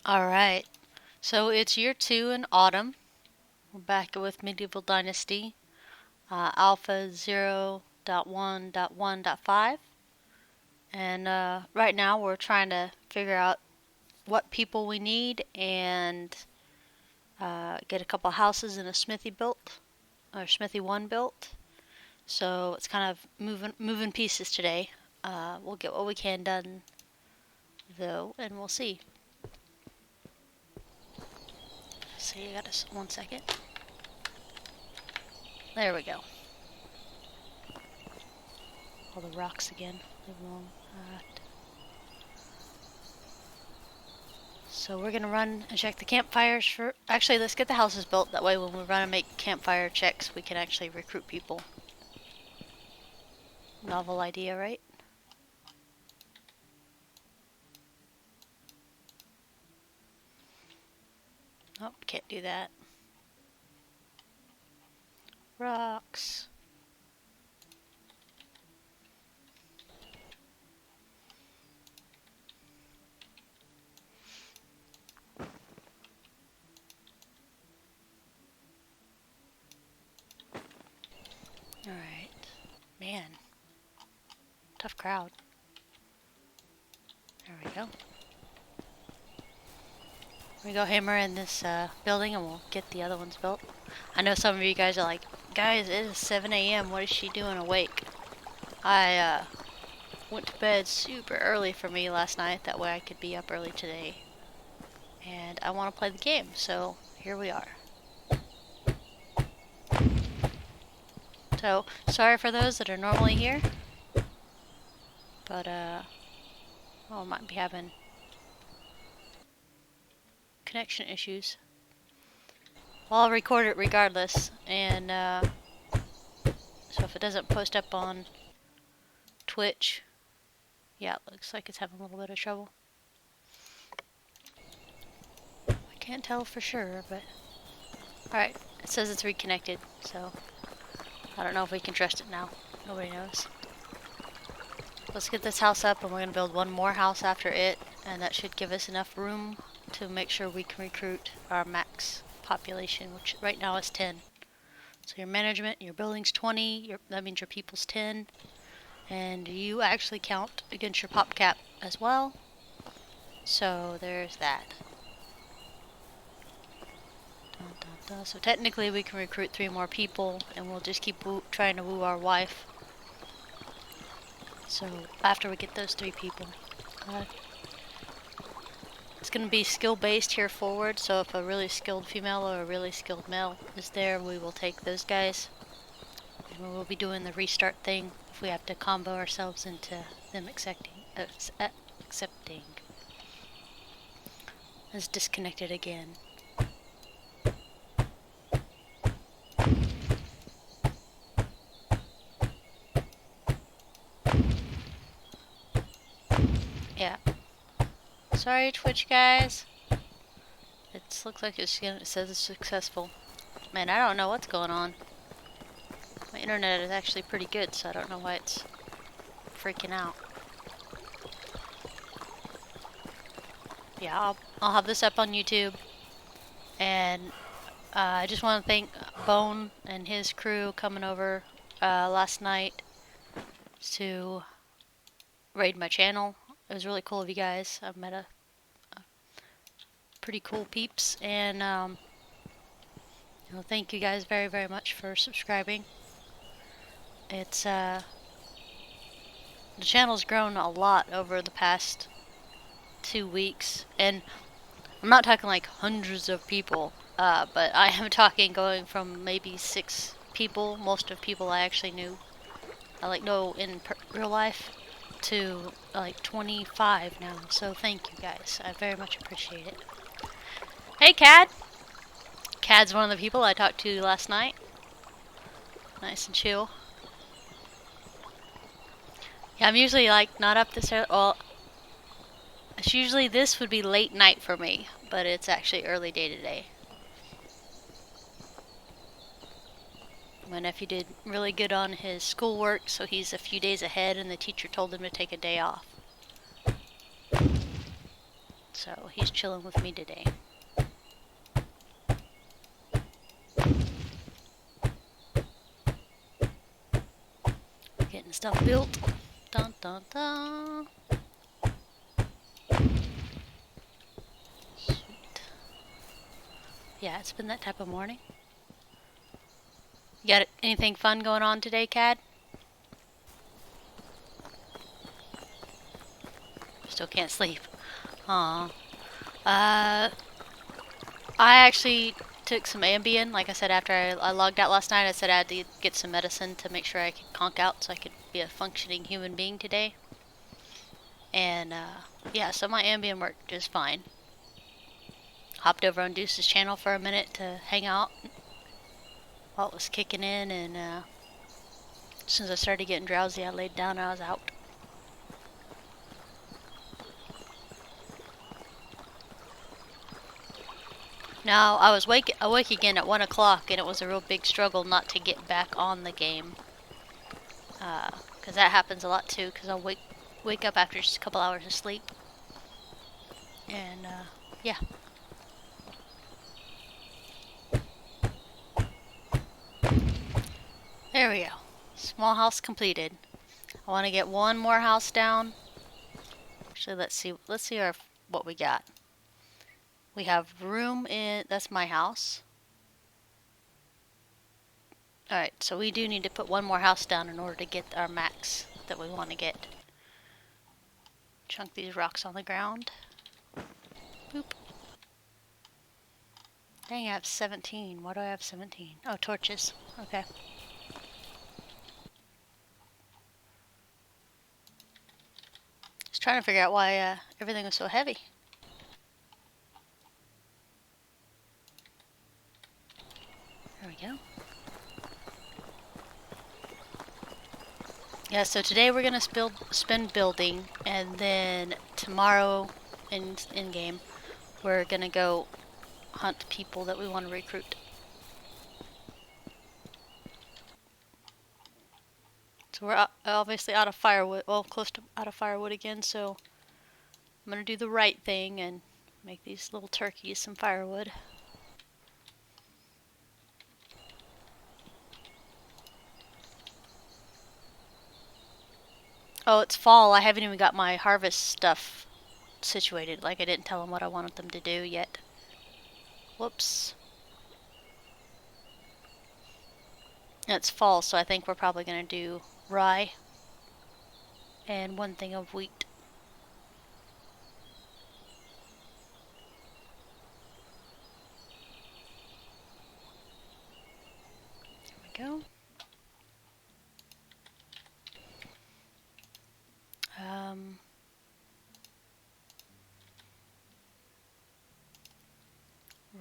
Alright, so it's year 2 in autumn. We're back with Medieval Dynasty, Alpha 0.1.1.5. And right now we're trying to figure out what people we need and get a couple houses and a smithy built, or smithy 1 built. So it's kind of moving pieces today. We'll get what we can done though, and we'll see. See, I got us 1 second. There we go. All the rocks again. So we're gonna run and check the campfires for. Actually, let's get the houses built. That way, when we run and make campfire checks, we can actually recruit people. Novel idea, right? Oh, can't do that. Rocks. Alright. Man. Tough crowd. There we go. We go hammer in this building and we'll get the other ones built. I know some of you guys are like, guys, it is 7 a.m. What is she doing awake? I went to bed super early for me last night. That way I could be up early today. And I want to play the game, so here we are. So, sorry for those that are normally here. But, I might be having connection issues. Well, I'll record it regardless, and, so if it doesn't post up on Twitch, yeah, it looks like it's having a little bit of trouble. I can't tell for sure, but... Alright, it says it's reconnected, so... I don't know if we can trust it now. Nobody knows. Let's get this house up, and we're going to build one more house after it, and that should give us enough room to make sure we can recruit our max population, which right now is 10. So your management, your building's 20, that means your people's 10, and you actually count against your pop cap as well. So there's that. Dun, dun, dun. So technically we can recruit 3 more people, and we'll just keep trying to woo our wife. So after we get those 3 people. It's going to be skill-based here forward, so if a really skilled female or a really skilled male is there, we will take those guys. And we will be doing the restart thing if we have to combo ourselves into them accepting. It's disconnected again. Yeah. Sorry, Twitch guys. It looks like it says it's successful. Man, I don't know what's going on. My internet is actually pretty good, so I don't know why it's freaking out. Yeah, I'll have this up on YouTube. And I just want to thank Bone and his crew coming over last night to raid my channel. It was really cool of you guys. I've met a pretty cool peeps, and thank you guys very, very much for subscribing. It's the channel's grown a lot over the past 2 weeks, and I'm not talking like hundreds of people, but I am talking going from maybe 6 people, most of people I actually knew, I know in real life, to like 25 now. So thank you guys, I very much appreciate it. Hey Cad! Cad's one of the people I talked to last night. Nice and chill. Yeah, I'm usually like not up this early. Well, it's usually this would be late night for me, but it's actually early day today. My nephew did really good on his schoolwork, so he's a few days ahead, and the teacher told him to take a day off. So he's chilling with me today. Getting stuff built. Dun dun dun. Sweet. Yeah, it's been that type of morning. You got anything fun going on today, Cad? Still can't sleep. Aw. I actually took some Ambien. Like I said, after I logged out last night, I said I had to get some medicine to make sure I could conk out so I could be a functioning human being today. And, yeah, so my Ambien worked just fine. Hopped over on Deuce's channel for a minute to hang out while it was kicking in, and, as soon as I started getting drowsy, I laid down and I was out. Now, I was awake again at 1 o'clock, and it was a real big struggle not to get back on the game. Because that happens a lot too, because I'll wake up after just a couple hours of sleep. And, yeah. There we go. Small house completed. I want to get one more house down. Actually, let's see what we got. We have room in, that's my house. Alright, so we do need to put one more house down in order to get our max that we want to get. Chunk these rocks on the ground. Boop. Dang, I have 17. Why do I have 17? Oh, torches. Okay. Just trying to figure out why everything was so heavy. There we go. Yeah, so today we're gonna spend building, and then tomorrow in game we're gonna go hunt people that we want to recruit. So we're obviously out of firewood, well, close to out of firewood again, so I'm gonna do the right thing and make these little turkeys some firewood. Oh, it's fall. I haven't even got my harvest stuff situated. Like, I didn't tell them what I wanted them to do yet. Whoops. It's fall, so I think we're probably going to do rye and one thing of wheat. There we go.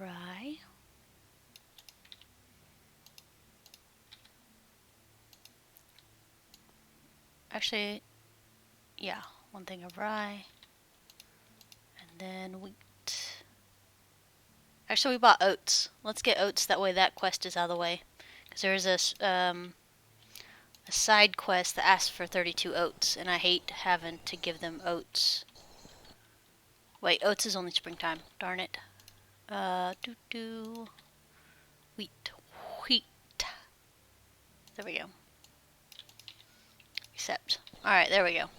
Rye. Actually, yeah, one thing of rye. And then wheat. Actually, we bought oats. Let's get oats, that way that quest is out of the way. Because there is a side quest that asks for 32 oats, and I hate having to give them oats. Wait, oats is only springtime. Darn it. Wheat. There we go. Accept. Alright, there we go.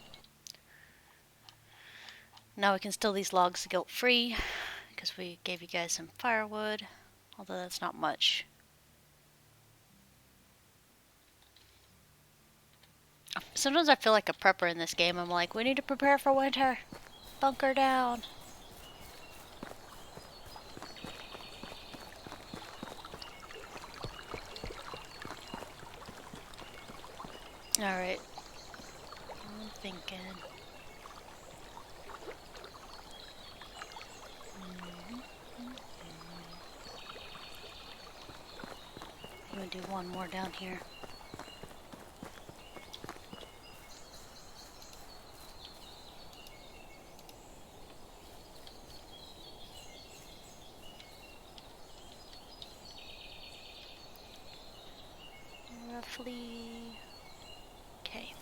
Now we can still these logs guilt-free, because we gave you guys some firewood, although that's not much. Sometimes I feel like a prepper in this game. I'm like, we need to prepare for winter. Bunker down. Alright. I'm thinking. I'm gonna do one more down here. Roughly. Okay.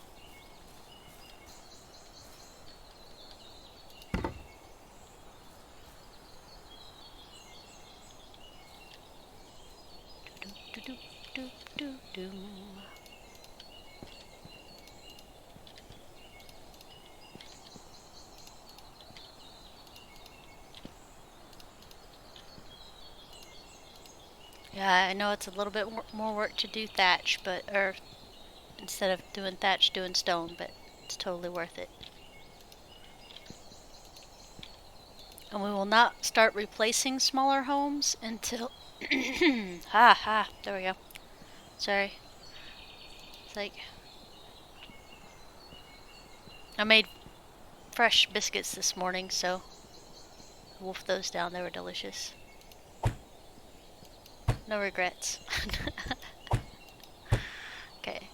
Yeah, I know it's a little bit more work to do thatch, or instead of doing thatch, doing stone, but it's totally worth it. And we will not start replacing smaller homes until... there we go. Sorry. It's like... I made fresh biscuits this morning, so I wolfed those down. They were delicious. No regrets. Okay.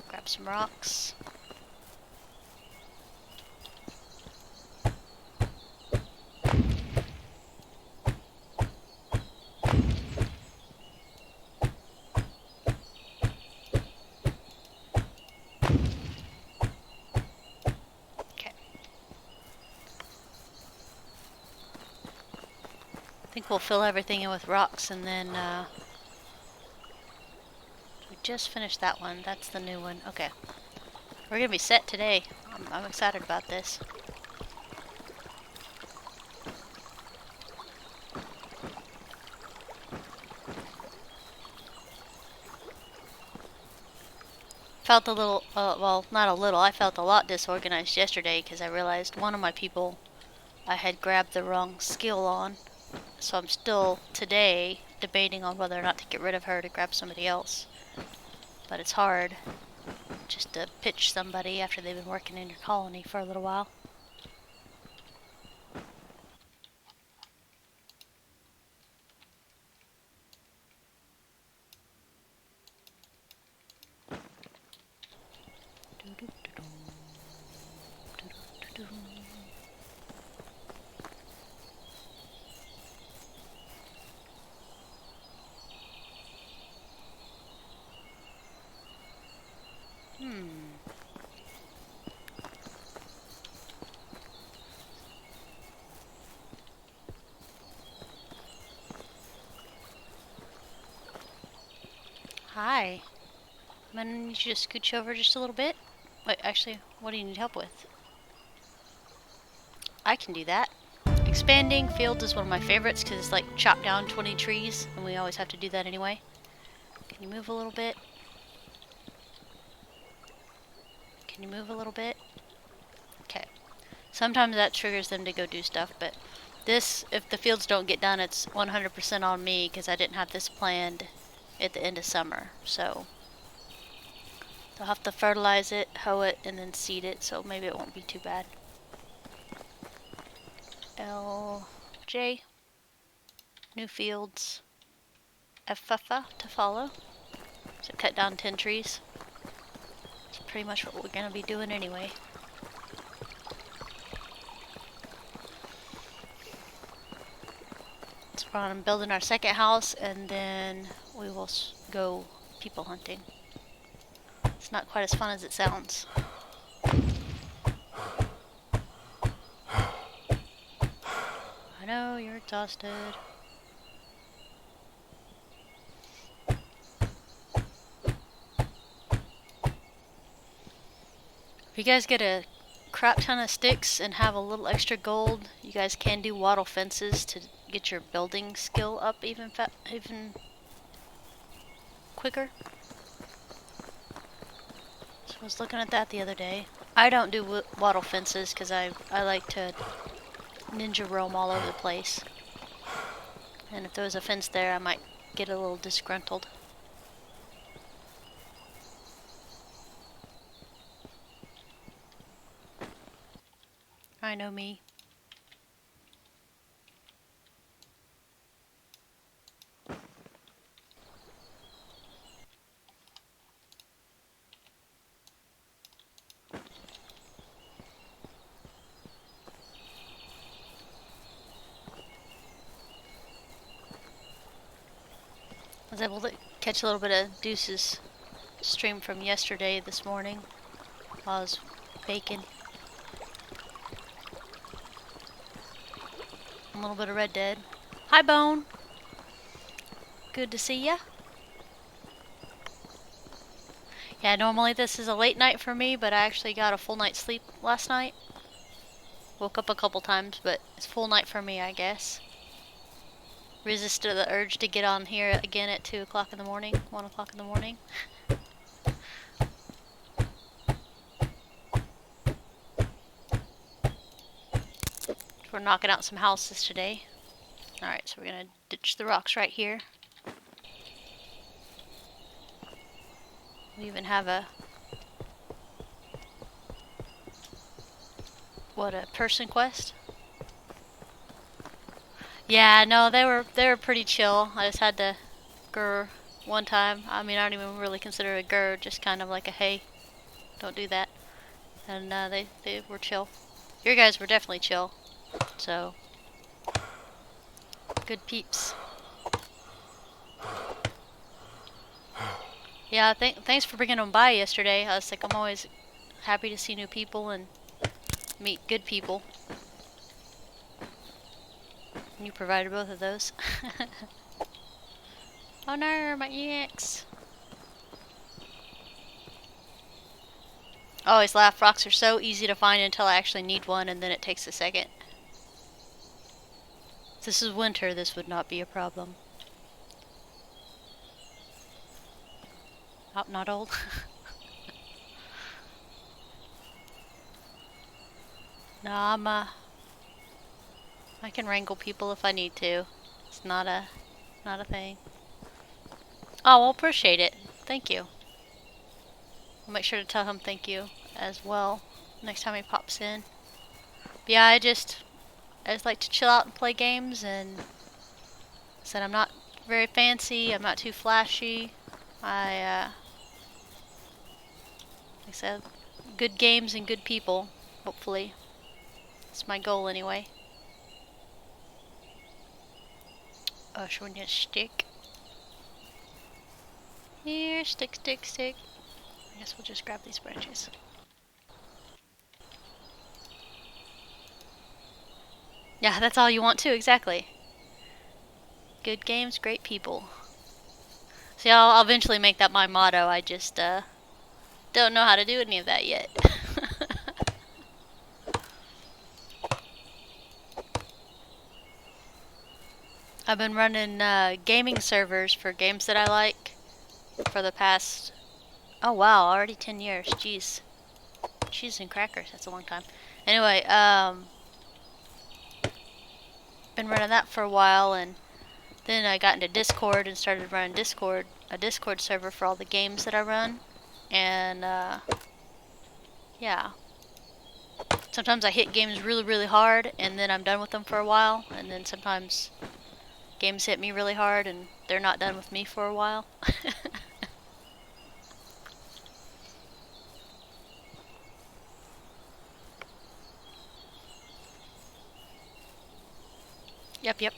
Grab some rocks. I think we'll fill everything in with rocks, and then we just finished that one. That's the new one. Okay. We're gonna be set today. I'm excited about this. Felt a little, well, not a little, I felt a lot disorganized yesterday because I realized one of my people I had grabbed the wrong skill on. So I'm still, today, debating on whether or not to get rid of her to grab somebody else. But it's hard just to pitch somebody after they've been working in your colony for a little while. Hi. I'm gonna need you to scooch over just a little bit. Wait, actually, what do you need help with? I can do that. Expanding fields is one of my favorites because it's like chop down 20 trees, and we always have to do that anyway. Can you move a little bit? Can you move a little bit? Okay. Sometimes that triggers them to go do stuff, but this, if the fields don't get done, it's 100% on me because I didn't have this planned at the end of summer. So they'll have to fertilize it, hoe it, and then seed it, so maybe it won't be too bad. LJ, new fields, FFA to follow. So cut down 10 trees. It's pretty much what we're gonna be doing anyway. So we're on building our second house, and then we will go people hunting. It's not quite as fun as it sounds. I know, you're exhausted. If you guys get a crap ton of sticks and have a little extra gold, you guys can do wattle fences to get your building skill up even quicker. So I was looking at that the other day. I don't do wattle fences because I like to ninja roam all over the place. And if there was a fence there, I might get a little disgruntled. I know me. I was able to catch a little bit of Deuce's stream from yesterday this morning while I was baking. A little bit of Red Dead. Hi, Bone! Good to see ya. Yeah, normally this is a late night for me, but I actually got a full night's sleep last night. Woke up a couple times, but it's full night for me, I guess. Resisted the urge to get on here again at 2 o'clock in the morning, 1 o'clock in the morning. We're knocking out some houses today. Alright, so we're gonna ditch the rocks right here. We even have a person quest? Yeah, no, they were pretty chill. I just had to grr one time. I mean, I don't even really consider it a grr, just kind of like a hey, don't do that. And they were chill. Your guys were definitely chill. So good peeps. Yeah, thanks for bringing them by yesterday. I was like, I'm always happy to see new people and meet good people. You provided both of those. Oh no, my EX. I always laugh, rocks are so easy to find until I actually need one, and then it takes a second. If this is winter, this would not be a problem. Oh, not old. No, I can wrangle people if I need to. It's not a thing. Oh, well, appreciate it. Thank you. I'll make sure to tell him thank you as well next time he pops in. But yeah, I just like to chill out and play games, and said I'm not very fancy, I'm not too flashy. Like I said, good games and good people, hopefully. That's my goal anyway. Oh, should we need a stick? Here, stick, stick, stick. I guess we'll just grab these branches. Yeah, that's all you want too, exactly. Good games, great people. See, I'll eventually make that my motto. I just don't know how to do any of that yet. I've been running gaming servers for games that I like for the past... Oh wow, already 10 years. Jeez. Cheese and crackers, that's a long time. Anyway, been running that for a while, and then I got into Discord and started running a Discord server for all the games that I run. And yeah. Sometimes I hit games really, really hard, and then I'm done with them for a while, and then sometimes games hit me really hard, and they're not done with me for a while. Yep, yep.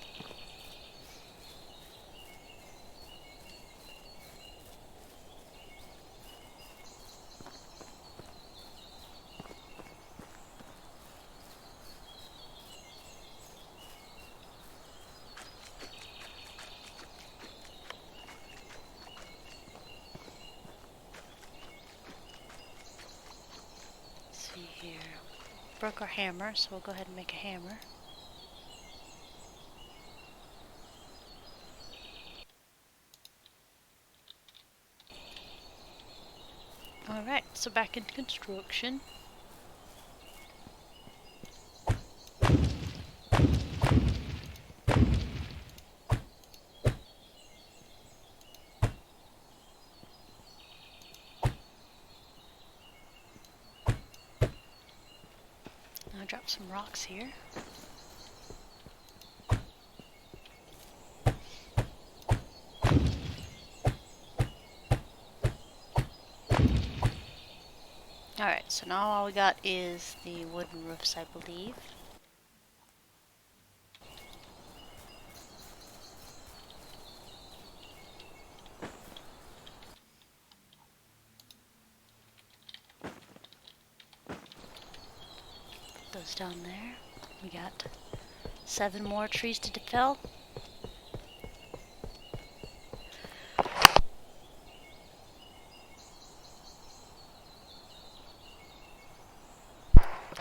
Let's see here. Broke our hammer, so we'll go ahead and make a hammer. Alright, so back into construction. I'll drop some rocks here. Alright, so now all we got is the wooden roofs, I believe. Those down there. We got 7 more trees to fell.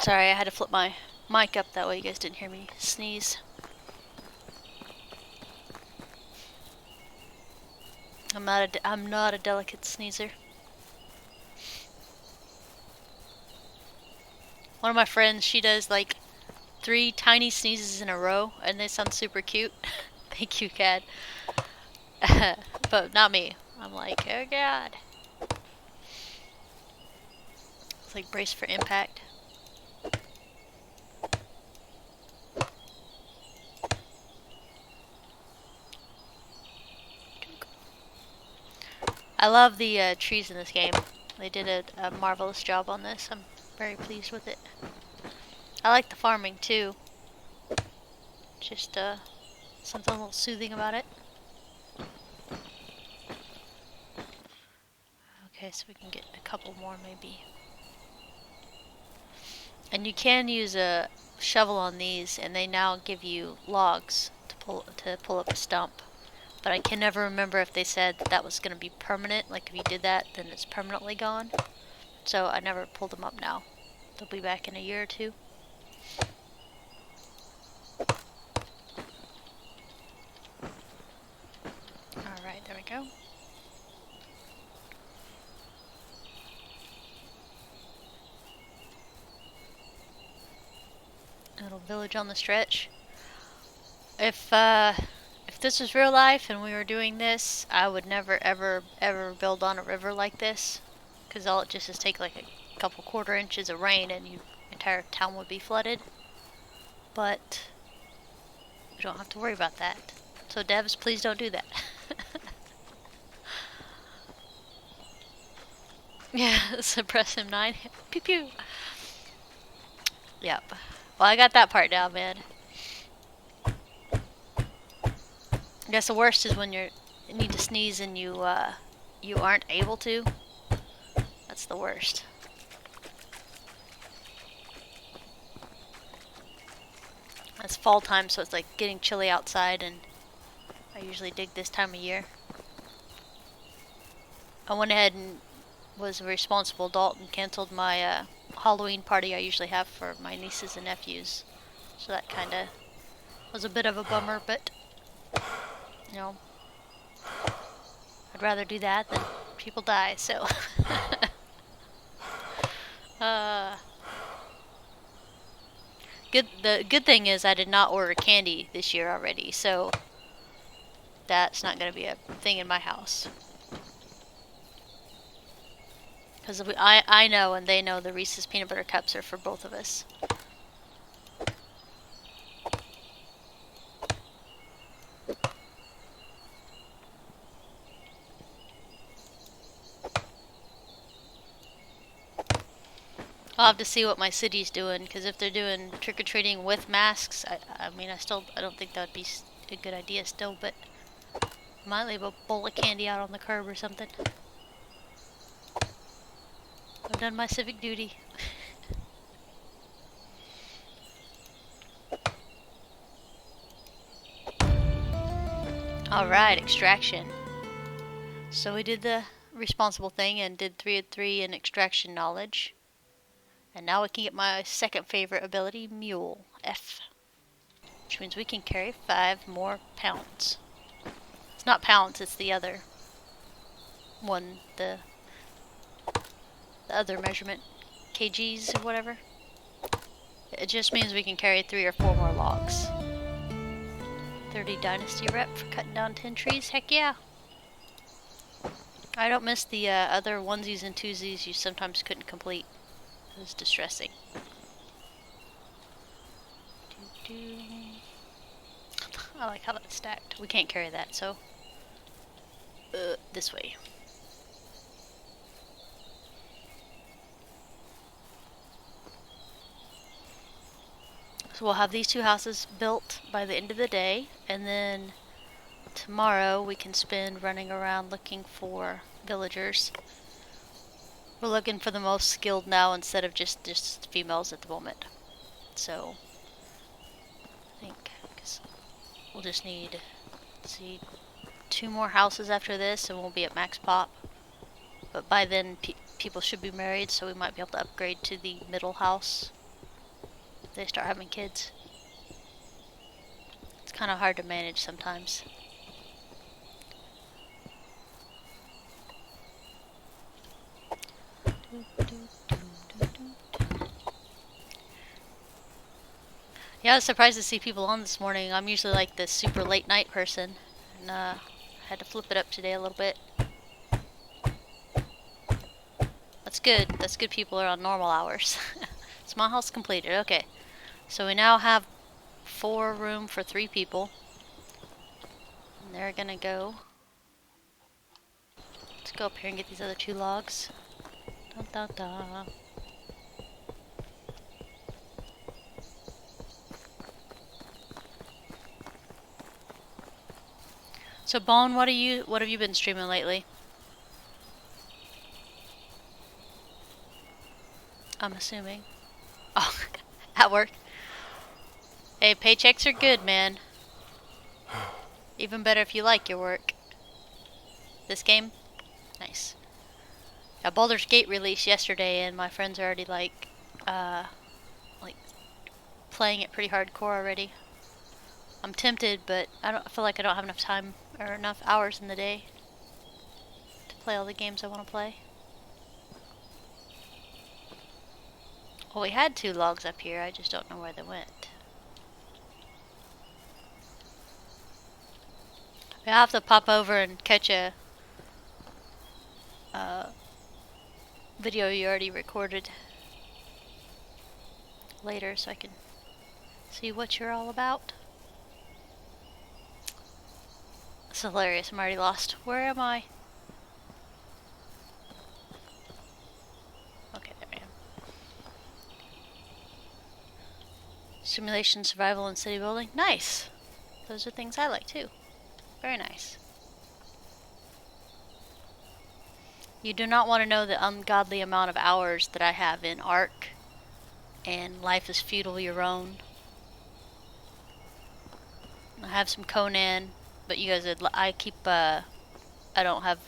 Sorry, I had to flip my mic up that way you guys didn't hear me sneeze. I'm not a delicate sneezer. One of my friends, she does like 3 tiny sneezes in a row, and they sound super cute. Thank you, Cat. But not me. I'm like, oh god. It's like brace for impact. I love the trees in this game. They did a marvelous job on this. I'm very pleased with it. I like the farming too. Just something a little soothing about it. Okay, so we can get a couple more maybe. And you can use a shovel on these, and they now give you logs to pull up a stump. But I can never remember if they said that was going to be permanent. Like if you did that, then it's permanently gone. So I never pulled them up now. They'll be back in a year or two. Alright, there we go. A little village on the stretch. If this was real life and we were doing this, I would never ever build on a river like this, because all it just is take like a couple quarter inches of rain and your entire town would be flooded. But we don't have to worry about that. So devs, please don't do that. Yeah, suppress him 9. Pew pew. Yep. Well, I got that part down, man. I guess the worst is when you need to sneeze and you aren't able to. That's the worst. It's fall time, so it's like getting chilly outside, and I usually dig this time of year. I went ahead and was a responsible adult and canceled my Halloween party I usually have for my nieces and nephews. So that kind of was a bit of a bummer, but you know, I'd rather do that than people die, so. The good thing is I did not order candy this year already, so that's not going to be a thing in my house. Because I know and they know the Reese's Peanut Butter Cups are for both of us. I'll have to see what my city's doing, because if they're doing trick-or-treating with masks, I mean, I don't think that would be a good idea still, but I might leave a bowl of candy out on the curb or something. I've done my civic duty. Alright, extraction. So we did the responsible thing and did 3 of 3 in extraction knowledge. And now we can get my second favorite ability, Mule, F. Which means we can carry 5 more pounds. It's not pounds, it's the other one, the other measurement, kgs or whatever. It just means we can carry 3 or 4 more logs. 30 Dynasty rep for cutting down 10 trees, heck yeah! I don't miss the other onesies and twosies you sometimes couldn't complete. It was distressing. I like how that's stacked. We can't carry that, so this way. So we'll have these 2 houses built by the end of the day, and then tomorrow we can spend running around looking for villagers. We're looking for the most skilled now instead of just females at the moment. So I think we'll just need, let's see, 2 more houses after this and we'll be at max pop. But by then people should be married, so we might be able to upgrade to the middle house they start having kids. It's kind of hard to manage sometimes. Yeah, I was surprised to see people on this morning. I'm usually like the super late night person, and had to flip it up today a little bit. That's good. That's good people are on normal hours. Small house completed. Okay. So we now have 4 room for 3 people. And they're gonna go. Let's go up here and get these other 2 logs. Dun, dun, dun. So Bone, what have you been streaming lately? I'm assuming. Oh, at work. Hey, paychecks are good, man. Even better if you like your work. This game? Nice. Yeah, Baldur's Gate released yesterday, and my friends are already like playing it pretty hardcore already. I'm tempted, but I feel like I don't have enough time or enough hours in the day to play all the games I want to play. Well, we had 2 logs up here. I just don't know where they went. I have to pop over and catch a video you already recorded later so I can see what you're all about. It's hilarious. I'm already lost. Where am I? Okay, there I am. Simulation, survival, and city building. Nice. Those are things I like too. Very nice. You do not want to know the ungodly amount of hours that I have in Ark and Life is Feudal Your Own. I have some Conan, but you guys, I don't have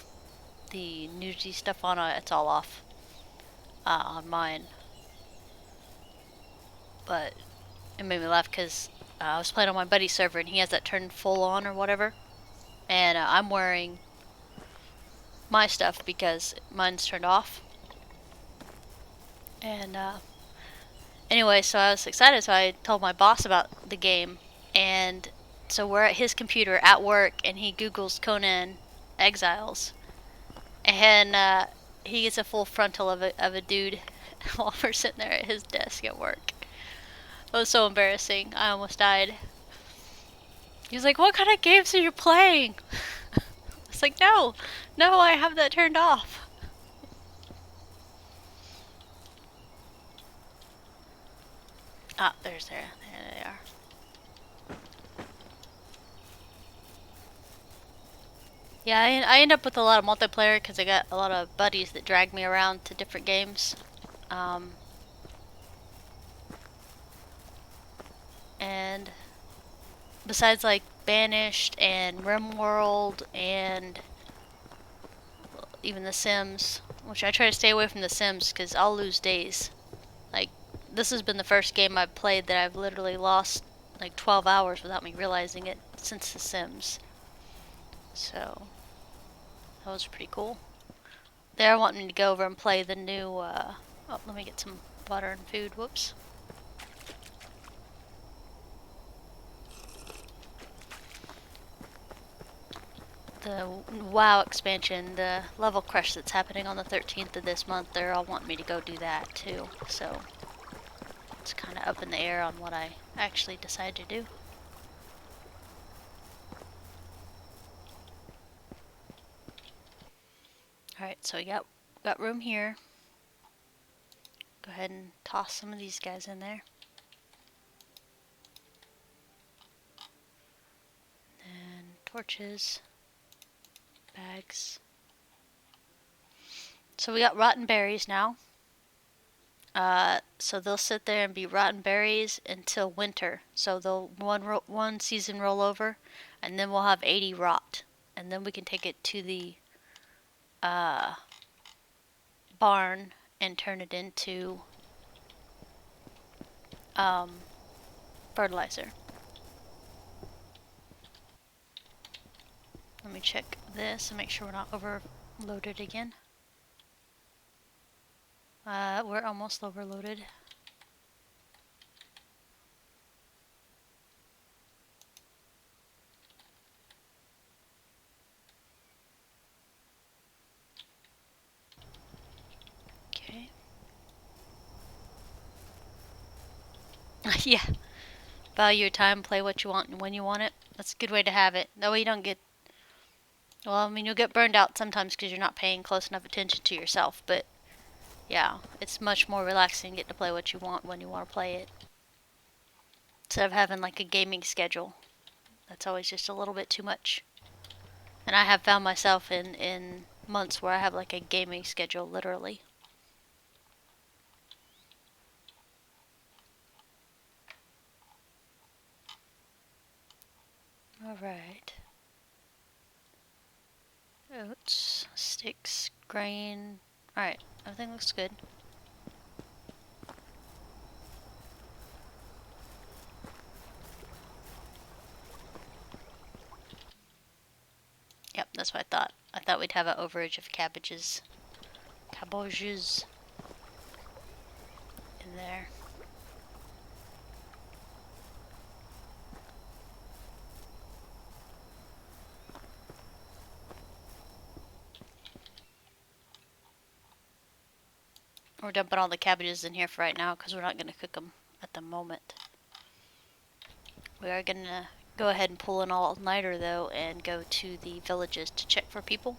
the nudity stuff on. It's all off on mine. But it made me laugh because I was playing on my buddy's server and he has that turned full on or whatever. And I'm wearing my stuff because mine's turned off. And anyway, so I was excited, so I told my boss about the game. And so we're at his computer at work, and he Googles Conan Exiles. And he gets a full frontal of a dude while we're sitting there at his desk at work. It was so embarrassing. I almost died. He was like, "What kind of games are you playing?" It's like, no, I have that turned off. Ah, there they are. Yeah, I end up with a lot of multiplayer because I got a lot of buddies that drag me around to different games. And besides like Banished and RimWorld and even The Sims, which I try to stay away from The Sims because I'll lose days. Like, this has been the first game I've played that I've literally lost like 12 hours without me realizing it since The Sims. So, that was pretty cool. They're wanting me to go over and play the new, oh, let me get some water and food, whoops. The WoW expansion, the level crush that's happening on the 13th of this month, they're all wanting me to go do that too, so it's kind of up in the air on what I actually decide to do. Alright, so we got room here. Go ahead and toss some of these guys in there. And torches. Bags. So we got rotten berries now. So they'll sit there and be rotten berries until winter. So they'll one season roll over, and then we'll have 80 rot, and then we can take it to the barn and turn it into um, fertilizer. Let me check this and make sure we're not overloaded again. We're almost overloaded. Okay. Yeah. Value your time, play what you want and when you want it. That's a good way to have it. That way you don't get... Well, I mean, you'll get burned out sometimes because you're not paying close enough attention to yourself, but yeah, it's much more relaxing getting to play what you want when you want to play it. Instead of having like a gaming schedule. That's always just a little bit too much. And I have found myself in months where I have like a gaming schedule, literally. Alright. Oats, sticks, grain. Alright, everything looks good. Yep, that's what I thought. I thought we'd have an overage of cabbages. Cabbages in there. We're dumping all the cabbages in here for right now because we're not going to cook them at the moment. We are going to go ahead and pull an all-nighter though and go to the villages to check for people.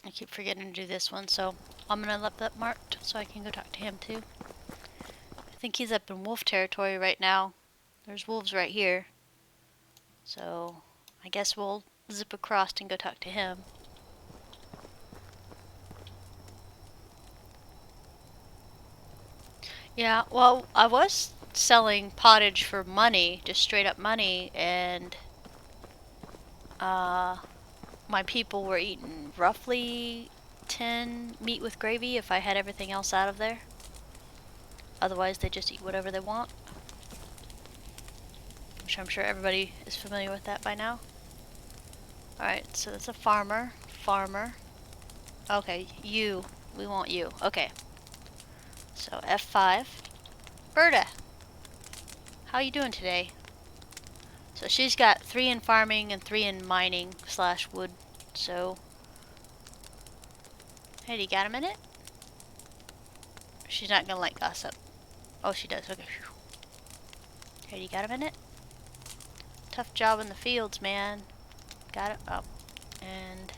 I keep forgetting to do this one, so I'm gonna let that marked so I can go talk to him too. I think he's up in wolf territory right now. There's wolves right here. So I guess we'll zip across and go talk to him. Yeah, well, I was selling pottage for money, just straight up money, and my people were eating roughly 10 meat with gravy if I had everything else out of there. Otherwise, they just eat whatever they want. Which I'm sure everybody is familiar with that by now. Alright, so that's a farmer. Farmer. Okay, you. We want you. Okay. So F5. Berta! How you doing today? So she's got 3 in farming and 3 in mining / wood. So... Hey, do you got a minute? She's not gonna like gossip. Oh, she does. Okay. Hey, do you got a minute? Tough job in the fields, man. Got it? Oh. And...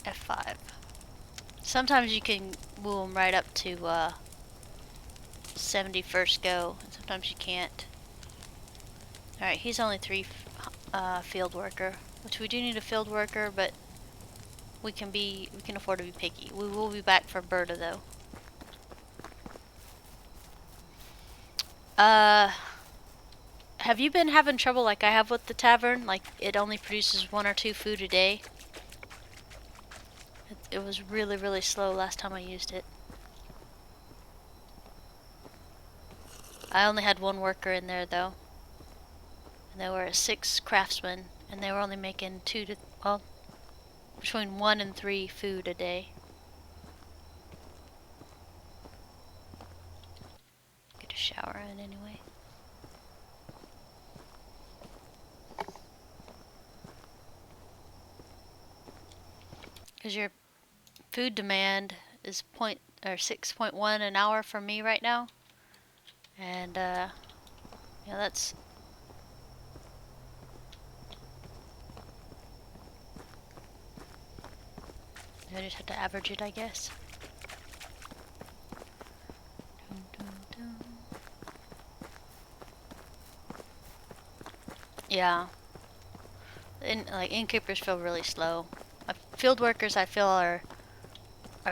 F5. Sometimes you can woo them right up to 71st go, and sometimes you can't. Alright, he's only 3 field worker, which we do need a field worker, but we can afford to be picky. We will be back for Berta though. Have you been having trouble like I have with the tavern? Like it only produces 1 or 2 food a day? It was really, really slow last time I used it. I only had 1 worker in there though. And there were 6 craftsmen, and they were only making 2 to, well, between 1 and 3 food a day. Get a shower in anyway. Because your food demand is 6.1 an hour from me right now. And, yeah, that's... I just have to average it, I guess. Yeah. Like innkeepers feel really slow. Field workers I feel are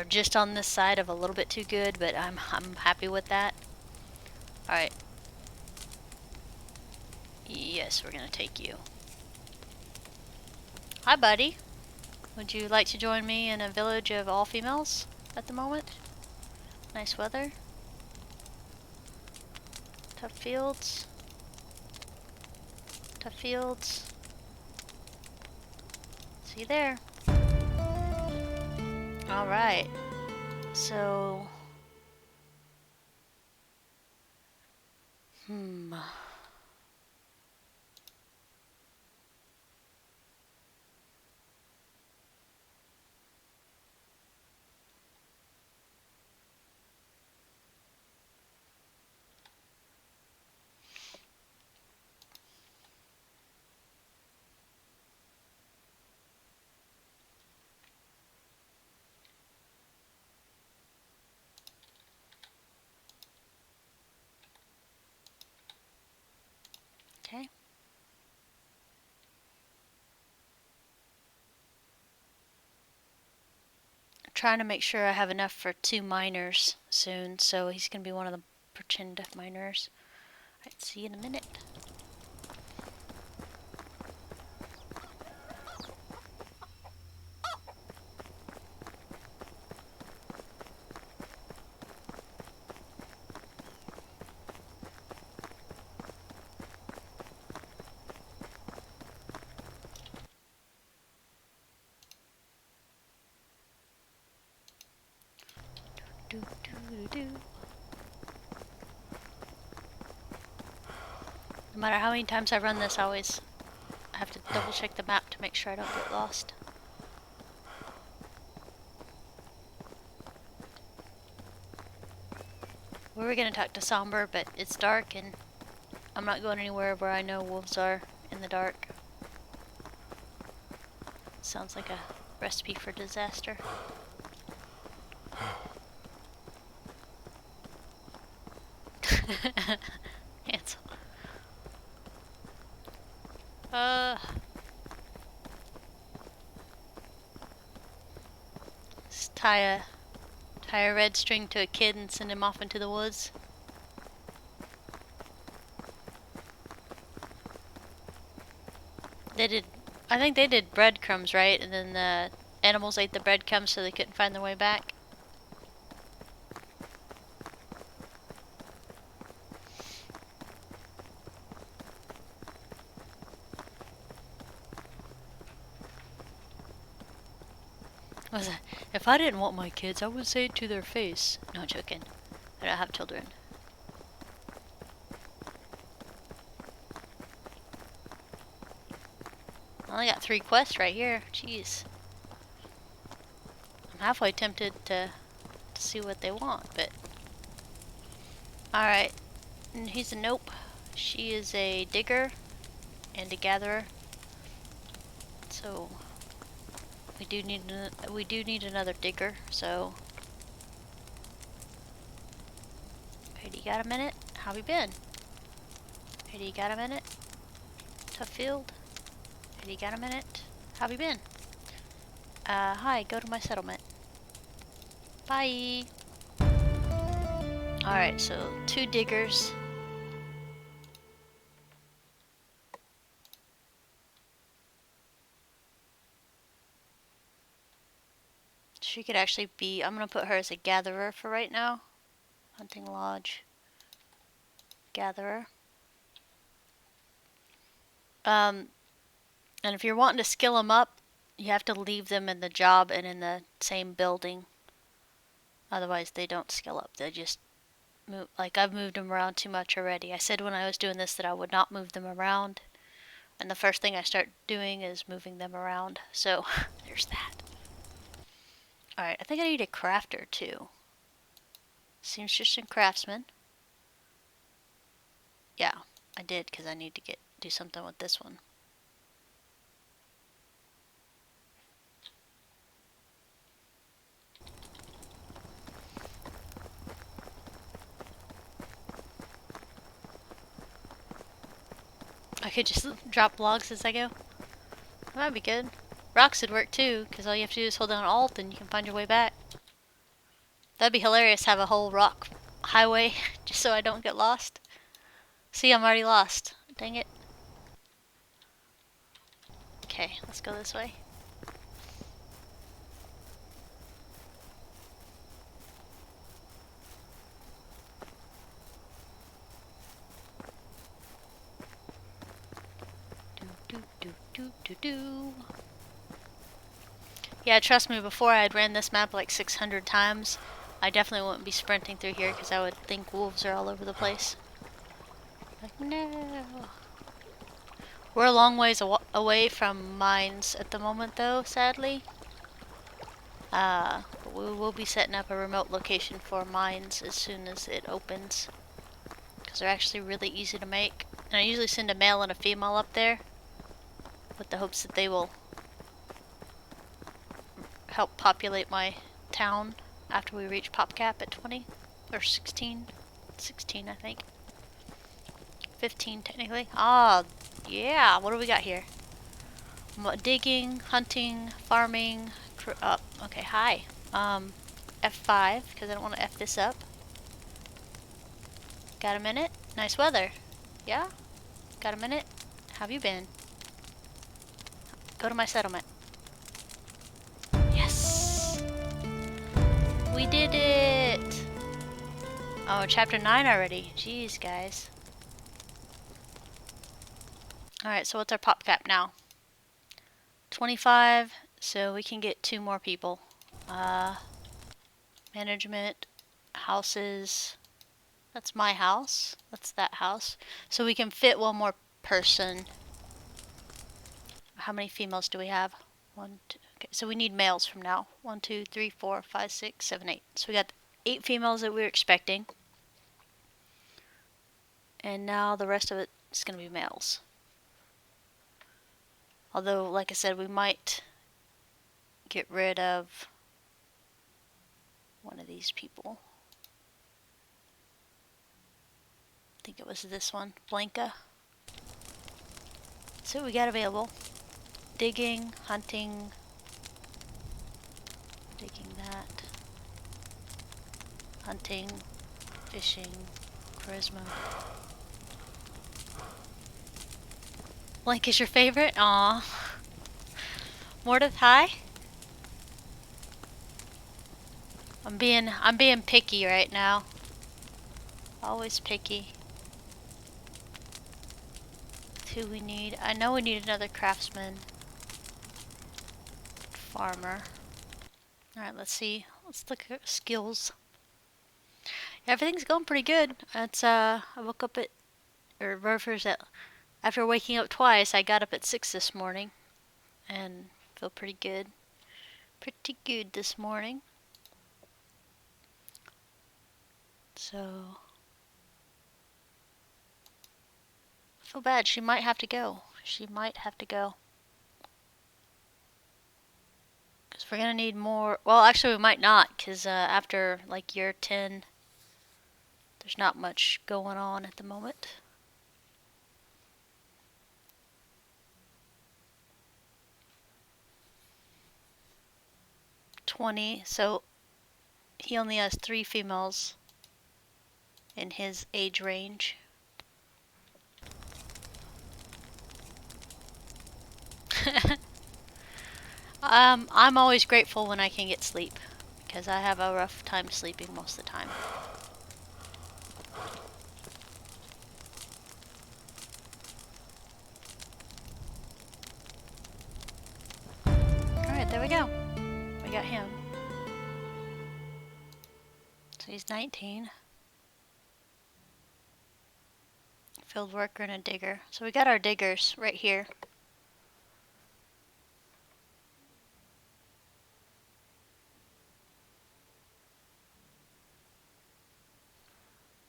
just on this side of a little bit too good, but I'm happy with that. All right. Yes, we're gonna take you. Hi, buddy. Would you like to join me in a village of all females at the moment? Nice weather. Tough fields. Tough fields. See you there. All right. So, okay. I'm trying to make sure I have enough for 2 miners soon, so he's gonna be one of the pretend miners. Alright, see you in a minute. Do, do, do. No matter how many times I run this, I always have to double check the map to make sure I don't get lost. We were gonna talk to Somber, but it's dark and I'm not going anywhere where I know wolves are in the dark. Sounds like a recipe for disaster. Cancel. Just tie a red string to a kid and send him off into the woods. They did, I think they did breadcrumbs, right? And then the animals ate the breadcrumbs so they couldn't find their way back. Was that, if I didn't want my kids, I would say it to their face. No, joking. I don't have children. I only got 3 quests right here. Jeez. I'm halfway tempted to see what they want, but... Alright. He's a nope. She is a digger and a gatherer. So... We do need another digger, so... Hey, you got a minute? How have you been? Hey, you got a minute? Tough field? Hey, you got a minute? How have you been? Hi, go to my settlement. Bye! Alright, so 2 diggers. She could actually be... I'm gonna put her as a gatherer for right now. Hunting lodge. Gatherer. And if you're wanting to skill them up, you have to leave them in the job and in the same building. Otherwise, they don't skill up. They just move. Like, I've moved them around too much already. I said when I was doing this that I would not move them around. And the first thing I start doing is moving them around. So, there's that. Alright, I think I need a crafter too. Seems just a craftsman. Yeah, I did because I need to do something with this one. I could just drop logs as I go. That'd be good. Rocks would work too, because all you have to do is hold down Alt and you can find your way back. That'd be hilarious, have a whole rock highway just so I don't get lost. See, I'm already lost. Dang it. Okay, let's go this way. Do. Yeah, trust me, before I had ran this map like 600 times, I definitely wouldn't be sprinting through here because I would think wolves are all over the place. Like, no. We're a long ways away from mines at the moment though, sadly. But we will be setting up a remote location for mines as soon as it opens. Because they're actually really easy to make. And I usually send a male and a female up there with the hopes that they will help populate my town after we reach pop cap at 20 or 16. 16, I think. 15 technically. Ah, yeah. What do we got here? Digging, hunting, farming. Okay, hi. F5 because I don't want to F this up. Got a minute? Nice weather. Yeah? Got a minute? How have you been? Go to my settlement. Yes! We did it! Oh, chapter 9 already. Jeez, guys. Alright, so what's our pop cap now? 25, so we can get 2 more people. Management, houses. That's my house. That's that house. So we can fit 1 more person. How many females do we have? 1, 2. Okay, so we need males from now. 1, 2, 3, 4, 5, 6, 7, 8. So we got 8 females that we were expecting. And now the rest of it is going to be males. Although, like I said, we might get rid of one of these people. I think it was this one, Blanca. So we got available. Digging, hunting, digging that, hunting, fishing, charisma. Blanca's your favorite? Aw. Mordeth, hi? I'm being picky right now. Always picky. Who we need? I know we need another craftsman. Farmer. Alright, let's see. Let's look at skills. Everything's going pretty good. It's I woke up at after waking up twice, I got up at 6 this morning and feel pretty good. Pretty good this morning. So I feel bad. She might have to go. She might have to go. Because we're going to need more. Well, actually, we might not. Because after like year 10, there's not much going on at the moment. So he only has 3 females in his age range. I'm always grateful when I can get sleep, because I have a rough time sleeping most of the time. Alright, there we go. We got him. So he's 19. Field worker and a digger. So we got our diggers right here.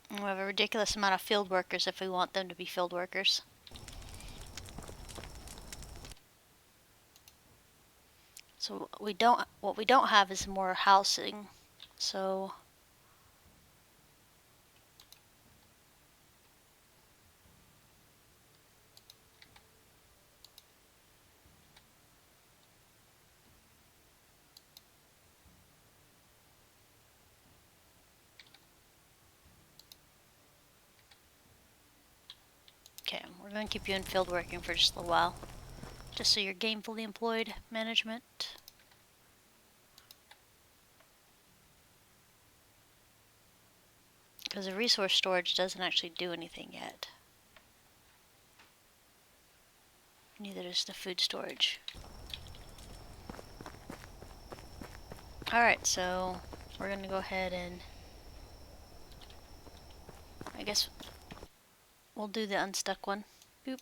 And we have a ridiculous amount of field workers if we want them to be field workers. So what we don't have is more housing. So we're going to keep you in field working for just a little while. Just so you're gainfully employed management. Because the resource storage doesn't actually do anything yet. Neither does the food storage. Alright, so we're going to go ahead and I guess we'll do the unstuck one. Boop.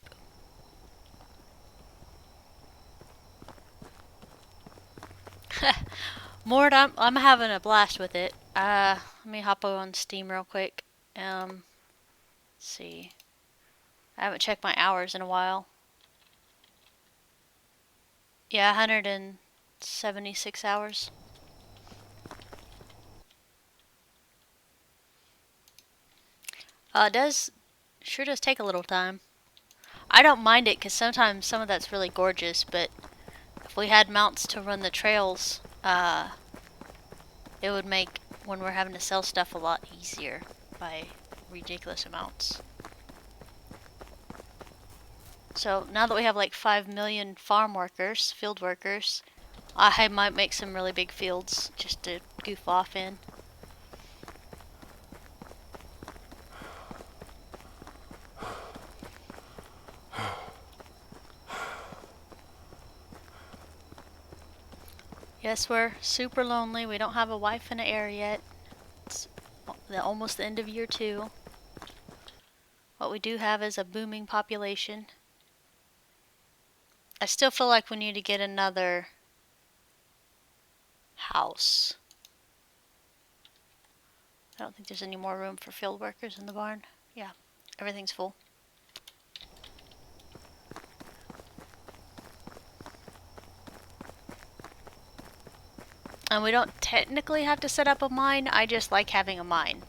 Mort, I'm having a blast with it. Let me hop on Steam real quick. Let's see. I haven't checked my hours in a while. Yeah, 176 hours. It sure does take a little time. I don't mind it because sometimes some of that's really gorgeous, but if we had mounts to run the trails, it would make when we're having to sell stuff a lot easier by ridiculous amounts. So now that we have like 5 million farm workers, field workers, I might make some really big fields just to goof off in. Yes, we're super lonely. We don't have a wife and an heir yet. It's almost the end of year 2. What we do have is a booming population. I still feel like we need to get another house. I don't think there's any more room for field workers in the barn. Yeah, everything's full. And we don't technically have to set up a mine. I just like having a mine.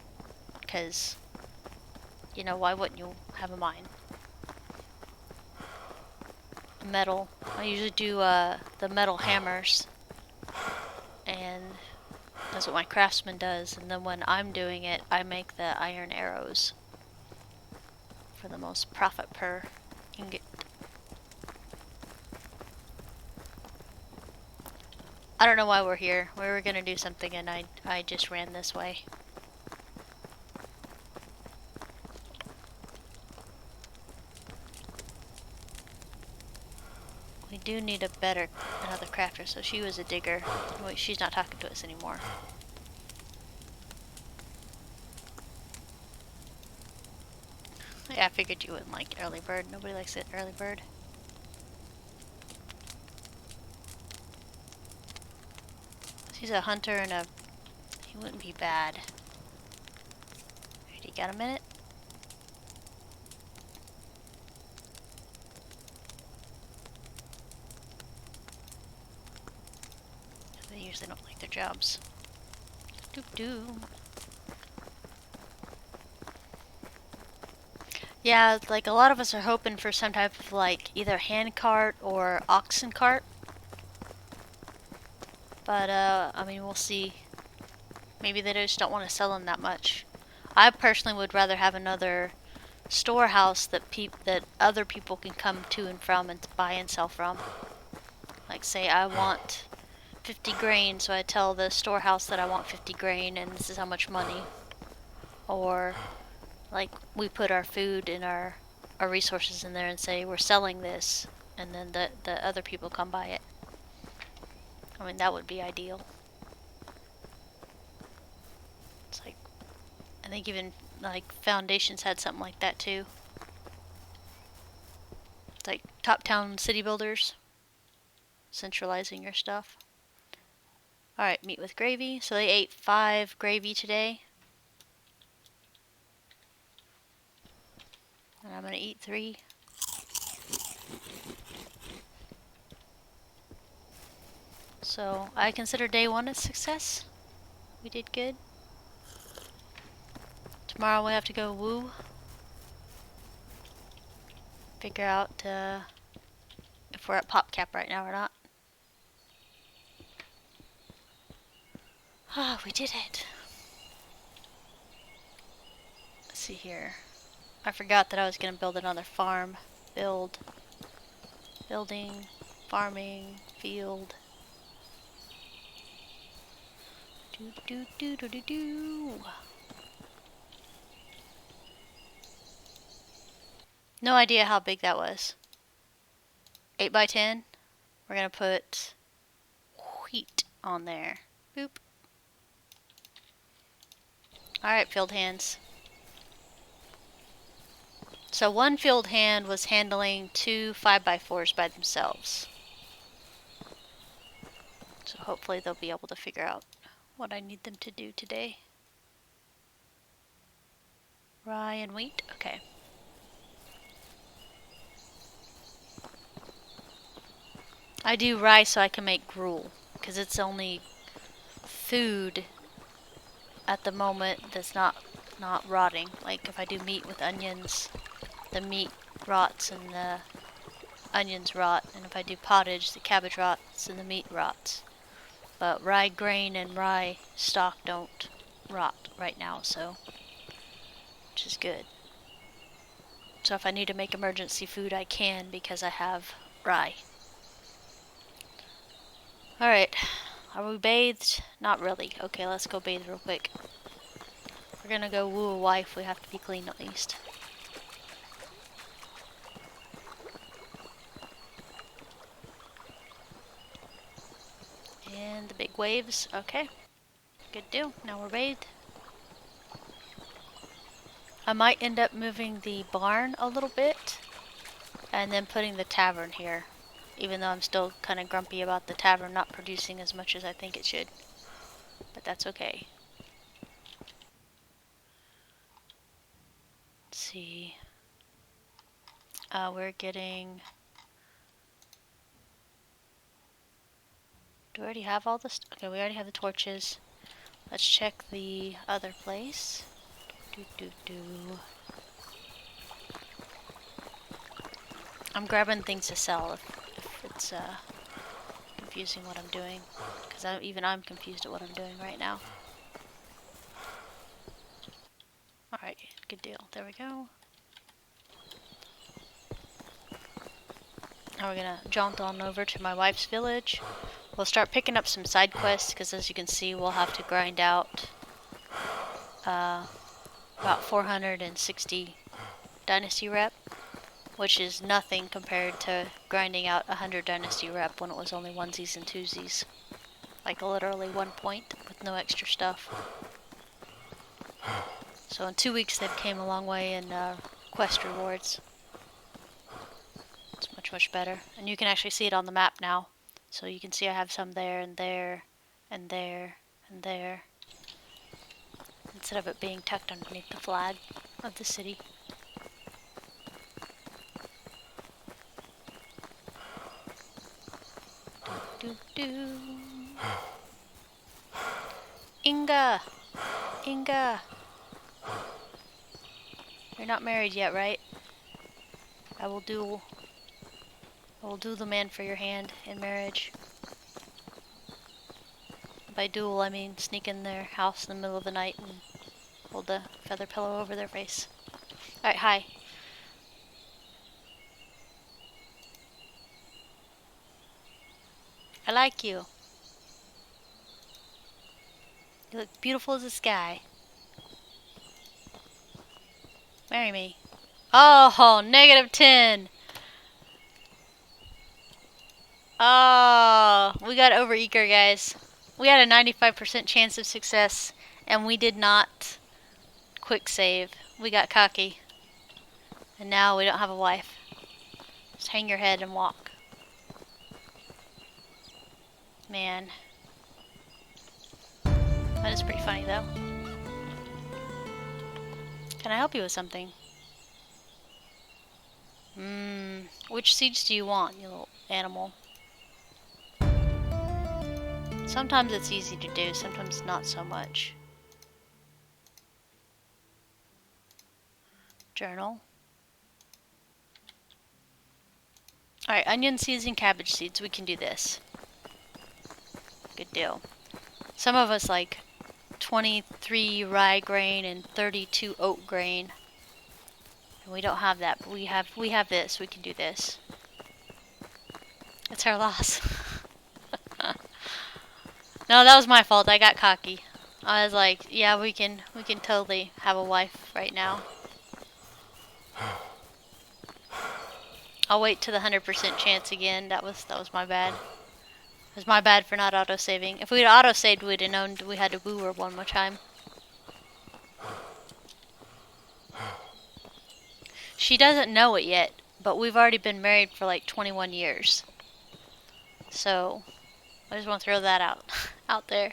Because, you know, why wouldn't you have a mine? Metal. I usually do the metal hammers. And that's what my craftsman does. And then when I'm doing it, I make the iron arrows. For the most profit per ingot. I don't know why we're here. We were gonna do something and I just ran this way. We do need another crafter, so she was a digger. Wait, she's not talking to us anymore. Yeah, I figured you wouldn't like early bird. Nobody likes it early bird. He's a hunter and he wouldn't be bad. You got a minute? They usually don't like their jobs. Doop doo. Yeah, like a lot of us are hoping for some type of like either hand cart or oxen cart. But I mean, we'll see. Maybe they just don't want to sell them that much. I personally would rather have another storehouse that other people can come to and from and buy and sell from. Like say I want 50 grain, so I tell the storehouse that I want 50 grain and this is how much money. Or like we put our food and our resources in there and say we're selling this, and then the other people come buy it. I mean, that would be ideal. It's like, I think even like Foundations had something like that too. It's like Top Town City Builders, centralizing your stuff. Alright, meat with gravy. So they ate 5 gravy today. And I'm gonna eat 3. So I consider day 1 a success. We did good. Tomorrow we have to go woo. Figure out if we're at pop cap right now or not. Ah, we did it. Let's see here. I forgot that I was gonna build another farm. Building, farming, field. Do do do do do do. No idea how big that was. 8 by 10. We're gonna put wheat on there. Boop. Alright, field hands. So one field hand was handling 2 5x4s by themselves. So hopefully they'll be able to figure out what I need them to do today. Rye and wheat? Okay. I do rye so I can make gruel, because it's only food at the moment that's not rotting. Like if I do meat with onions, the meat rots and the onions rot, and if I do pottage, the cabbage rots and the meat rots. But rye grain and rye stock don't rot right now, so which is good. So if I need to make emergency food, I can because I have rye. Alright, are we bathed? Not really. Okay, let's go bathe real quick. If we're gonna go woo a wife, we have to be clean at least. And the big waves. Okay, good deal. Now we're bathed. I might end up moving the barn a little bit and then putting the tavern here, even though I'm still kind of grumpy about the tavern not producing as much as I think it should, but that's okay. Let's see. We're getting... Do we already have all this? Okay, we already have the torches. Let's check the other place. I'm grabbing things to sell if it's confusing what I'm doing, because even I'm confused at what I'm doing right now. Alright, good deal. There we go. Now we're gonna jaunt on over to my wife's village. We'll start picking up some side quests, because as you can see, we'll have to grind out about 460 Dynasty rep, which is nothing compared to grinding out 100 Dynasty rep when it was only onesies and twosies. Like literally 1 point with no extra stuff. So in 2 weeks they've came a long way in quest rewards. It's much, much better. And you can actually see it on the map now. So you can see I have some there and there and there and there, instead of it being tucked underneath the flag of the city. Do, do, do. Inga! Inga! You're not married yet, right? I will do the man for your hand in marriage. By duel, I mean sneak in their house in the middle of the night and hold the feather pillow over their face. Alright, hi. I like you. You look beautiful as the sky. Marry me. Oh, -10. Oh, we got over eager, guys. We had a 95% chance of success, and we did not quick save. We got cocky. And now we don't have a wife. Just hang your head and walk. Man. That is pretty funny, though. Can I help you with something? Which seeds do you want, you little animal? Sometimes it's easy to do, sometimes not so much. Journal. Alright, onion seeds and cabbage seeds, we can do this. Good deal. Some of us like 23 rye grain and 32 oat grain. And we don't have that, but we have this. We can do this. It's our loss. No, that was my fault. I got cocky. I was like, yeah, we can totally have a wife right now. I'll wait to the 100% chance again. That was my bad. It was my bad for not auto-saving. If we'd auto-saved, we'd have known we had to woo her one more time. She doesn't know it yet, but we've already been married for like 21 years. So, I just want to throw that out there.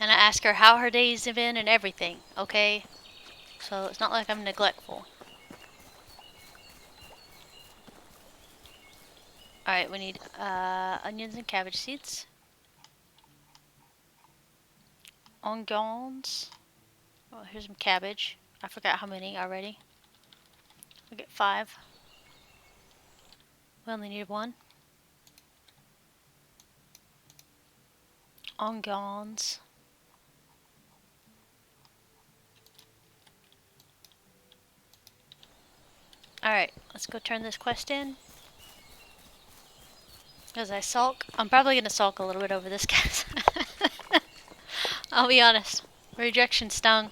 And I ask her how her days have been and everything, okay? So it's not like I'm neglectful. Alright, we need onions and cabbage seeds. Onions. Oh, here's some cabbage. I forgot how many already. We get 5. We only need 1. Onions. Alright, let's go turn this quest in. As I sulk. I'm probably going to sulk a little bit over this, guys. I'll be honest. Rejection stung.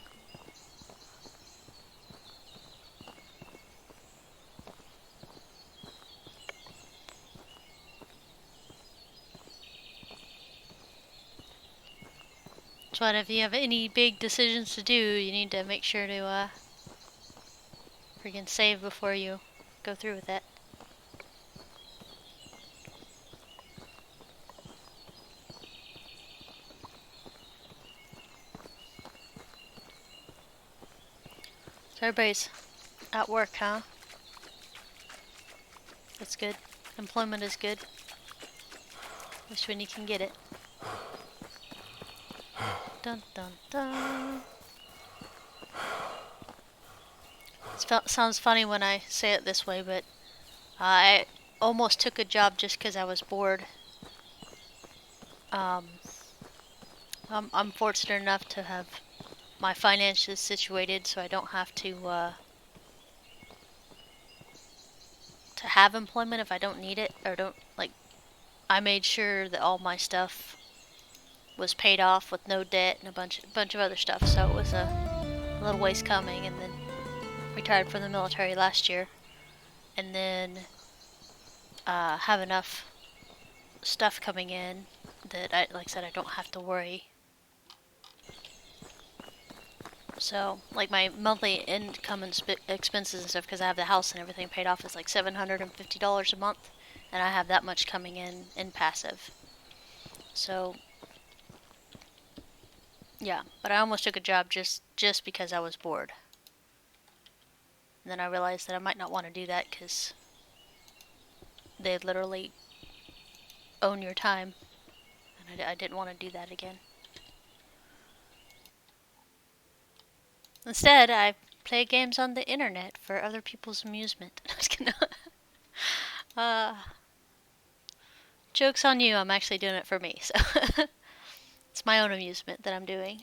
But if you have any big decisions to do, you need to make sure to freaking save before you go through with it. So everybody's at work, huh? That's good. Employment is good. Just when you can get it. Dun dun dun. It sounds funny when I say it this way, but I almost took a job just because I was bored. I'm fortunate enough to have my finances situated so I don't have to have employment if I don't need it, or don't, like, I made sure that all my stuff was paid off with no debt and a bunch of other stuff, so it was a little ways coming. And then retired from the military last year, and then have enough stuff coming in that like I said, I don't have to worry. So, like, my monthly income and expenses and stuff, because I have the house and everything paid off, is like $750 a month, and I have that much coming in passive. So, yeah, but I almost took a job just because I was bored. And then I realized that I might not want to do that because they literally own your time, and I didn't want to do that again. Instead, I play games on the internet for other people's amusement. I was gonna, joke's on you, I'm actually doing it for me, so it's my own amusement that I'm doing.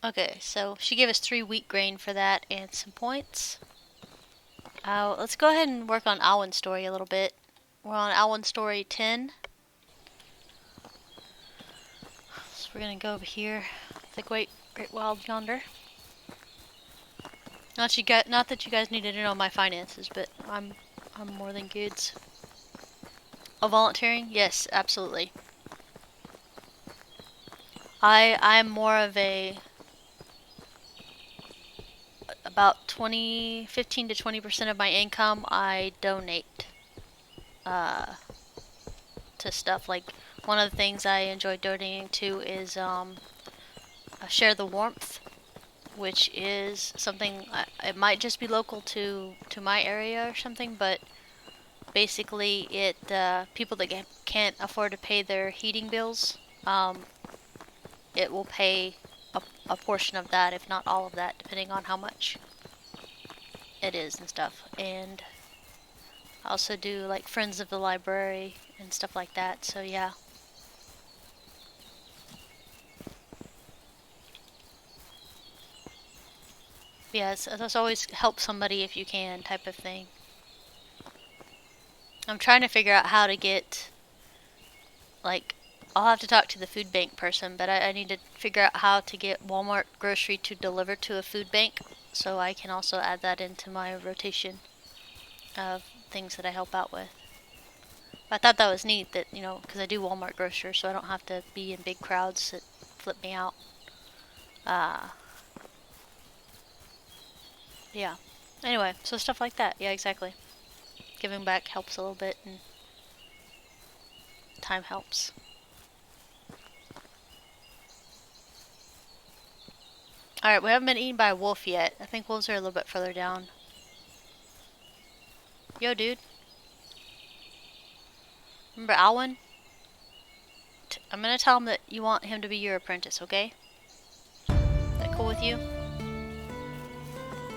Okay, so she gave us 3 wheat grain for that and some points. Let's go ahead and work on Alwyn's story a little bit. We're on Alwyn's story 10. So we're gonna go over here, the great wild yonder. Not that you guys needed to know my finances, but I'm more than goods. Oh, volunteering? Yes, absolutely. I'm more of a about 15 to 20% of my income I donate to stuff. Like, one of the things I enjoy donating to is Share the Warmth, which is something, it might just be local to my area or something, but basically it people that can't afford to pay their heating bills, it will pay a portion of that, if not all of that, depending on how much it is and stuff. And I also do like Friends of the Library and stuff like that, so yeah. Yes, that's always help somebody if you can type of thing. I'm trying to figure out how to get, like, I'll have to talk to the food bank person, but I need to figure out how to get Walmart grocery to deliver to a food bank so I can also add that into my rotation of things that I help out with. I thought that was neat that, you know, because I do Walmart grocery, so I don't have to be in big crowds that flip me out. Yeah. Anyway, so stuff like that. Yeah, exactly. Giving back helps a little bit, and time helps. Alright, we haven't been eaten by a wolf yet. I think wolves are a little bit further down. Yo, dude. Remember Alwyn? I'm gonna tell him that you want him to be your apprentice, okay? Is that cool with you?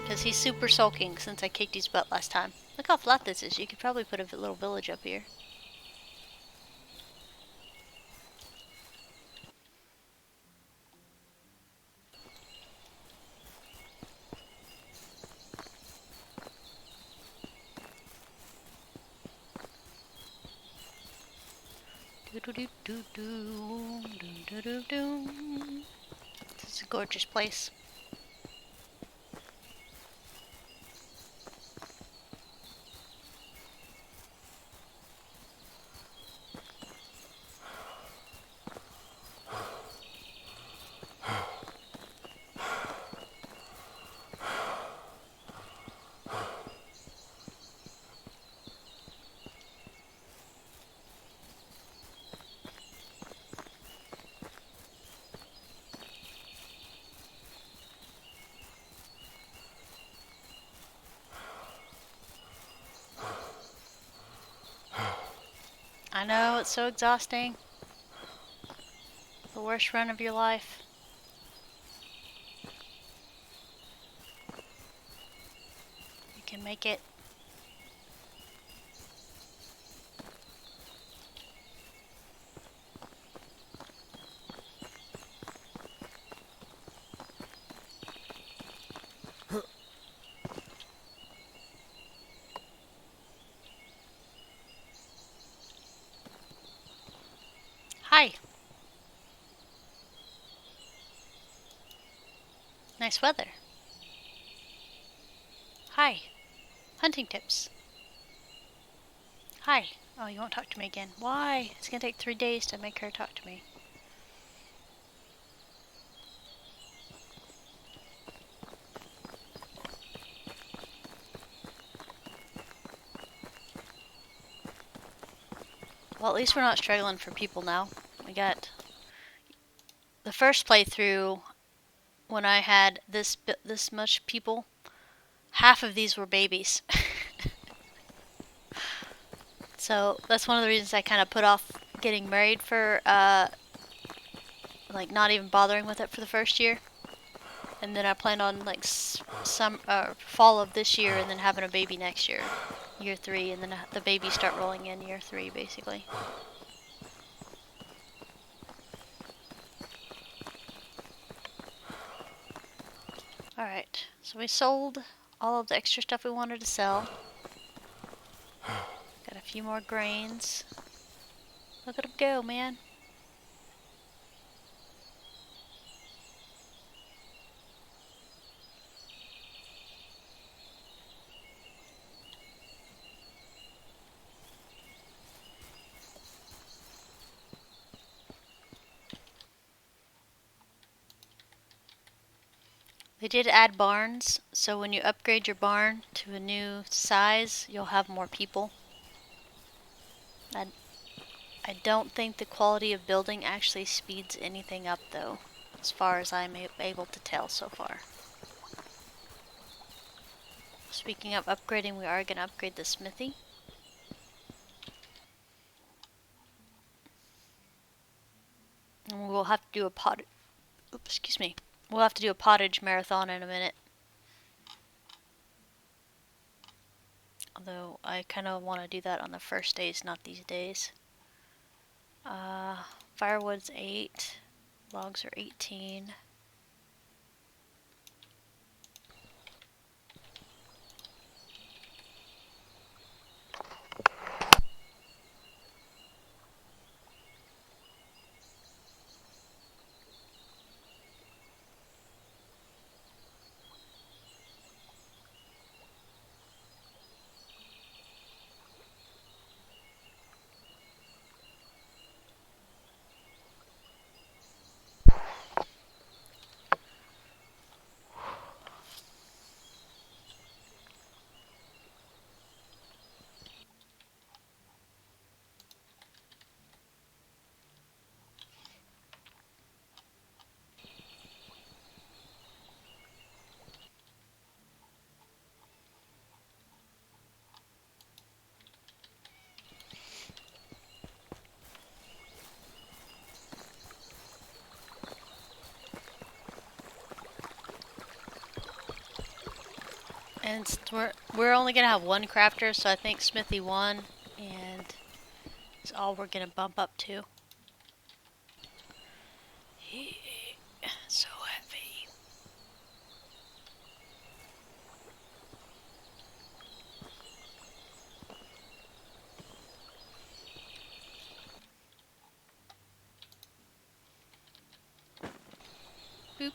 Because he's super sulking since I kicked his butt last time. Look how flat this is. You could probably put a little village up here. This is a gorgeous place. I know, it's so exhausting. The worst run of your life. You can make it. Hi. Nice weather. Hi. Hunting tips. Hi. Oh, you won't talk to me again. Why? It's gonna take 3 days to make her talk to me. Well, at least we're not struggling for people now. We got the first playthrough when I had this much people. Half of these were babies. So that's one of the reasons I kind of put off getting married for like not even bothering with it for the first year. And then I planned on like some fall of this year and then having a baby next year, year 3, and then the babies start rolling in year 3 basically. Alright, so we sold all of the extra stuff we wanted to sell. Got a few more grains. Look at them go, man. They did add barns, so when you upgrade your barn to a new size, you'll have more people. I don't think the quality of building actually speeds anything up, though, as far as I'm able to tell so far. Speaking of upgrading, we are going to upgrade the smithy. And we'll have to do a excuse me. We'll have to do a pottage marathon in a minute. Although I kind of want to do that on the first days, not these days. Firewood's 8. Logs are 18. And we're only gonna have one crafter, so I think Smithy 1, and it's all we're gonna bump up to. So heavy. Boop.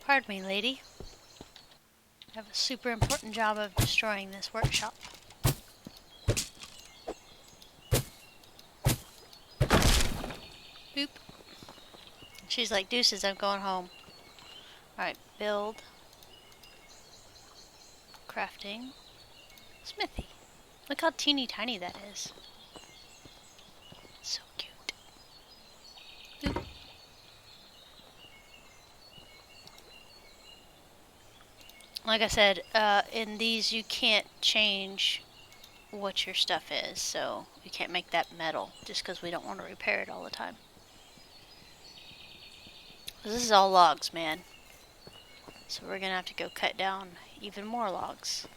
Pardon me, lady. I have a super important job of destroying this workshop. Boop. She's like, deuces, I'm going home. Alright, build. Crafting. Smithy. Look how teeny tiny that is. So cute. Boop. Like I said, in these you can't change what your stuff is, so you can't make that metal just because we don't want to repair it all the time. This is all logs, man. So we're gonna have to go cut down even more logs.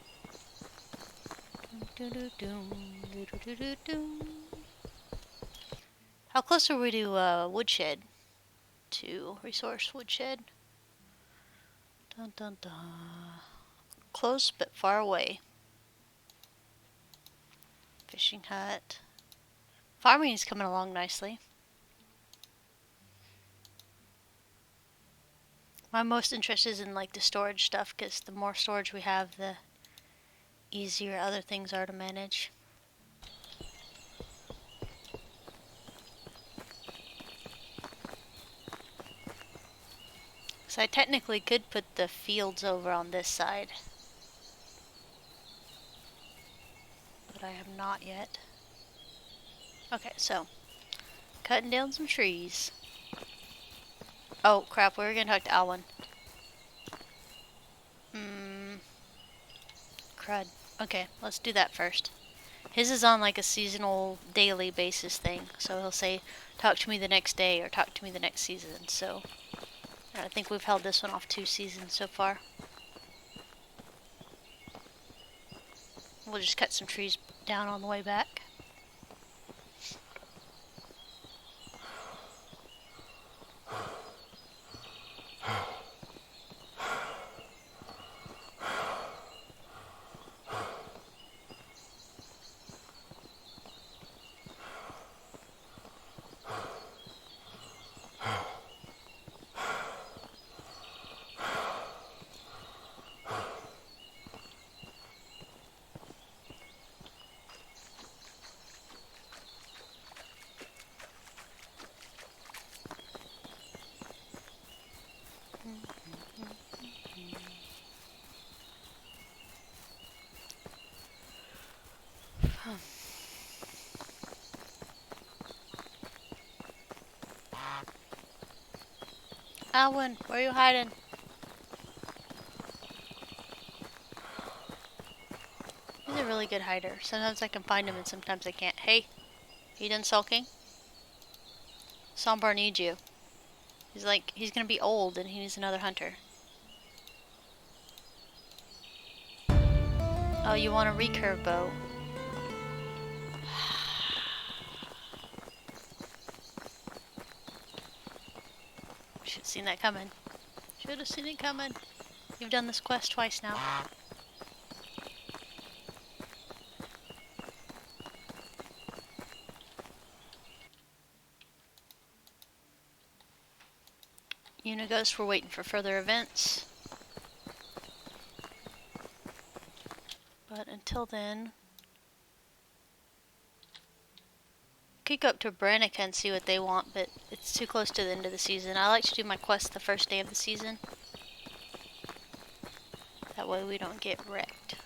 How close are we to woodshed? To resource woodshed? Dun dun dun. Close but far away. Fishing hut. Farming is coming along nicely. My most interest is in like the storage stuff, because the more storage we have, the easier other things are to manage. So I technically could put the fields over on this side, but I have not yet. Okay, so cutting down some trees. Oh crap, we were gonna talk to Alwyn. Crud. Okay, let's do that first. His is on like a seasonal daily basis thing, so he'll say, talk to me the next day or talk to me the next season. So I think we've held this one off 2 seasons so far. We'll just cut some trees down on the way back. Alwyn, where are you hiding? He's a really good hider. Sometimes I can find him and sometimes I can't. Hey, you done sulking? Sombar needs you. He's like, he's gonna be old and he needs another hunter. Oh, you want a recurve bow? Should have seen that coming. Should have seen it coming. You've done this quest twice now. Unighost, we're waiting for further events. But until then, could go up to Branica and see what they want, but it's too close to the end of the season. I like to do my quest the first day of the season. That way we don't get wrecked.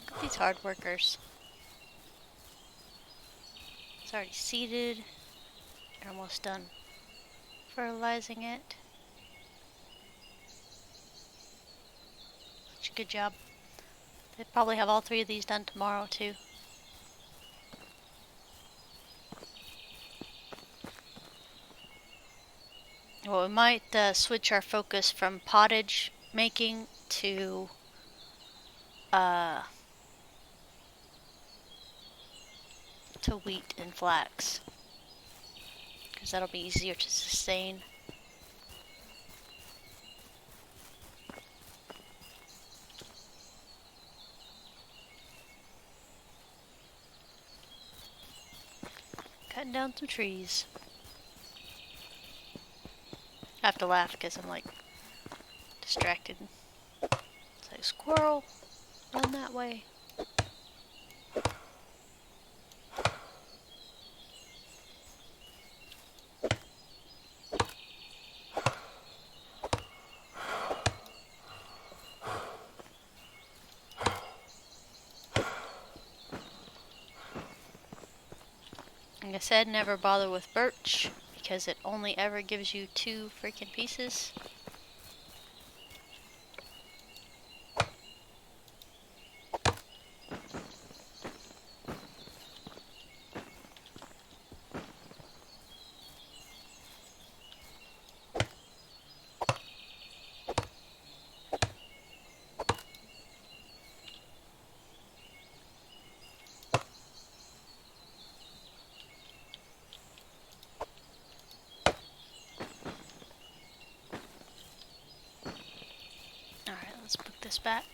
Look at these hard workers. It's already seeded. They're almost done fertilizing it. Such a good job. They probably have all 3 of these done tomorrow too. Well, we might switch our focus from pottage making uh, to wheat and flax, because that'll be easier to sustain. Cutting down some trees. I have to laugh because I'm like distracted. It's like, squirrel, run that way. Like I said, never bother with birch because it only ever gives you 2 freaking pieces. Alright, let's put this back.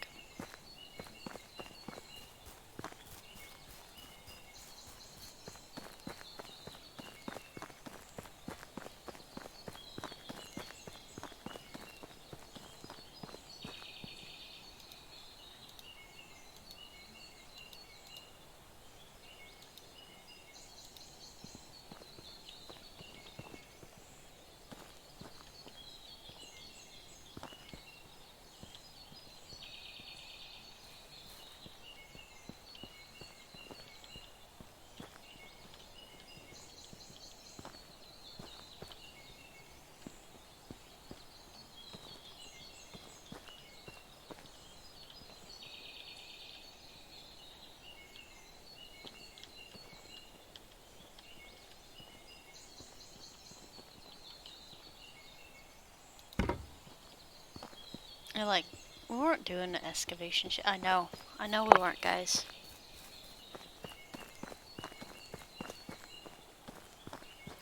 They're like, we weren't doing the excavation shit. I know we weren't, guys.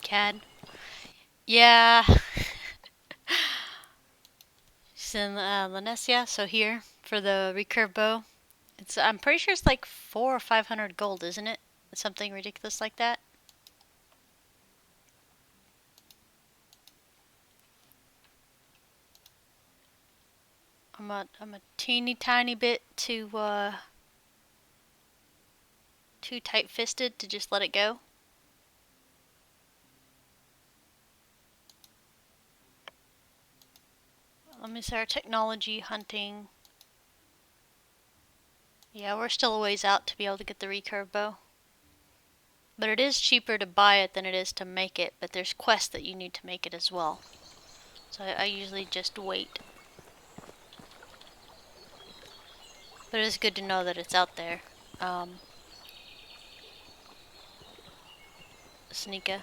CAD. Yeah. She's in Lanesia, so here for the recurve bow. I'm pretty sure it's like 400 or 500 gold, isn't it? Something ridiculous like that. I'm a teeny tiny bit too tight-fisted to just let it go. Let me start technology hunting. Yeah, we're still a ways out to be able to get the recurve bow. But it is cheaper to buy it than it is to make it, but there's quests that you need to make it as well. So I usually just wait. But it's good to know that it's out there. Sneaka.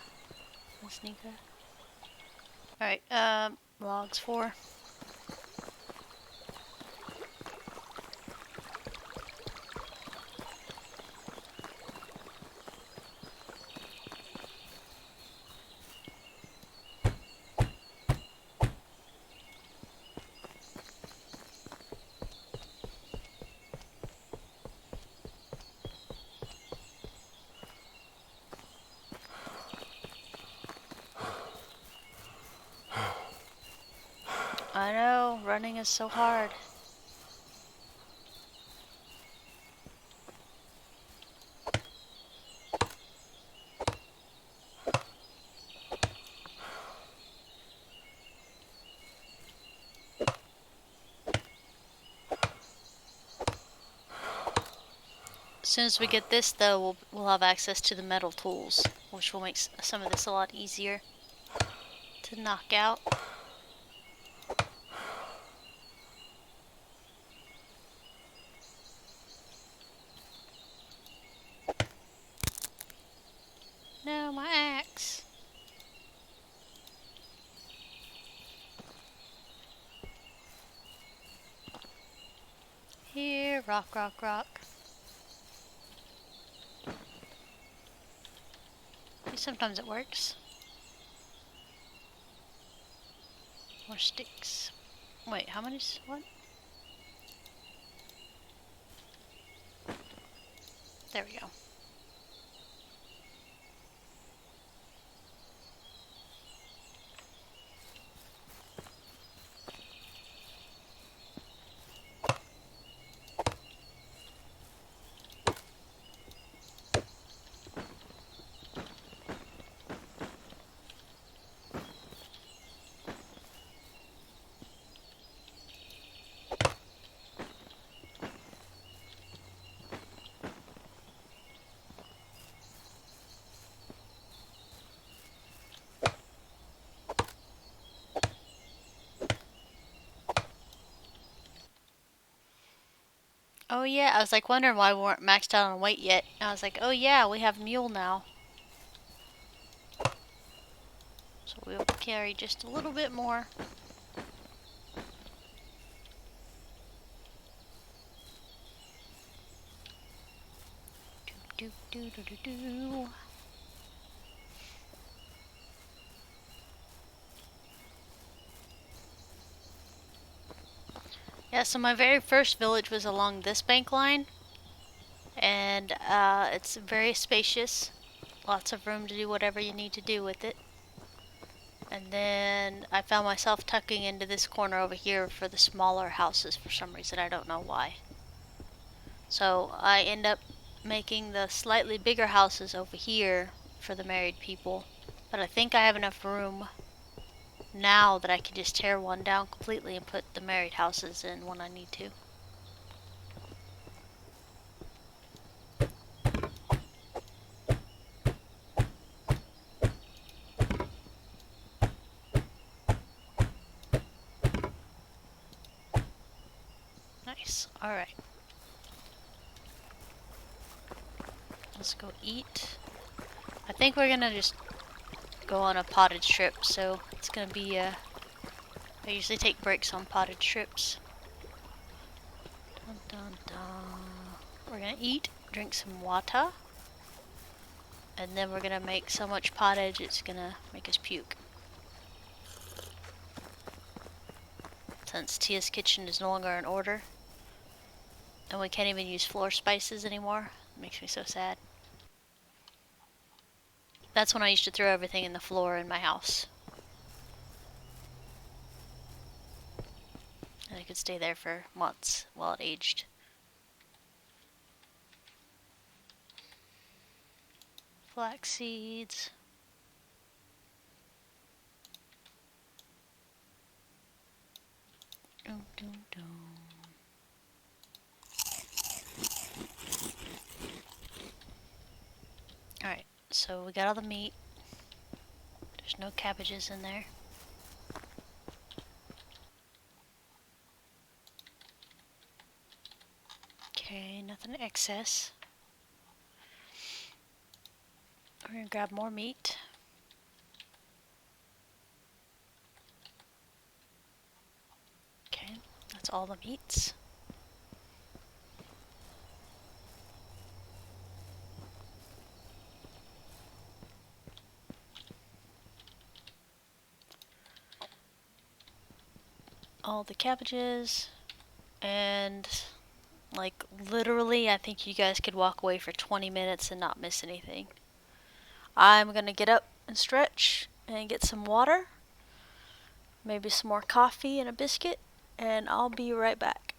Alright, logs 4. I know, running is so hard. As soon as we get this, though, we'll have access to the metal tools, which will make some of this a lot easier to knock out. No, my axe. rock, rock, rock. Sometimes it works. More sticks. Wait, how many? What? There we go. Oh yeah, I was like wondering why we weren't maxed out on weight yet. And I was like, oh yeah, we have mule now. So we'll carry just a little bit more. Do, do, do, do, do. Yeah, so my very first village was along this bank line. And it's very spacious. Lots of room to do whatever you need to do with it. And then I found myself tucking into this corner over here for the smaller houses for some reason. I don't know why. So I end up making the slightly bigger houses over here for the married people. But I think I have enough room now that I can just tear one down completely and put the married houses in when I need to. Nice. Alright. Let's go eat. I think we're gonna just go on a potted trip, so it's gonna be I usually take breaks on potted trips. Dun, dun, dun. We're gonna eat, drink some water, and then we're gonna make so much pottage it's gonna make us puke. Since Tia's kitchen is no longer in order, and we can't even use floor spices anymore, it makes me so sad. That's when I used to throw everything in the floor in my house. And it could stay there for months while it aged. Flax seeds. Dum, dum, dum. Alright, so we got all the meat. There's no cabbages in there. Okay, nothing excess. We're gonna grab more meat. Okay, that's all the meats. All the cabbages, and like literally I think you guys could walk away for 20 minutes and not miss anything. I'm gonna get up and stretch and get some water, maybe some more coffee and a biscuit, and I'll be right back.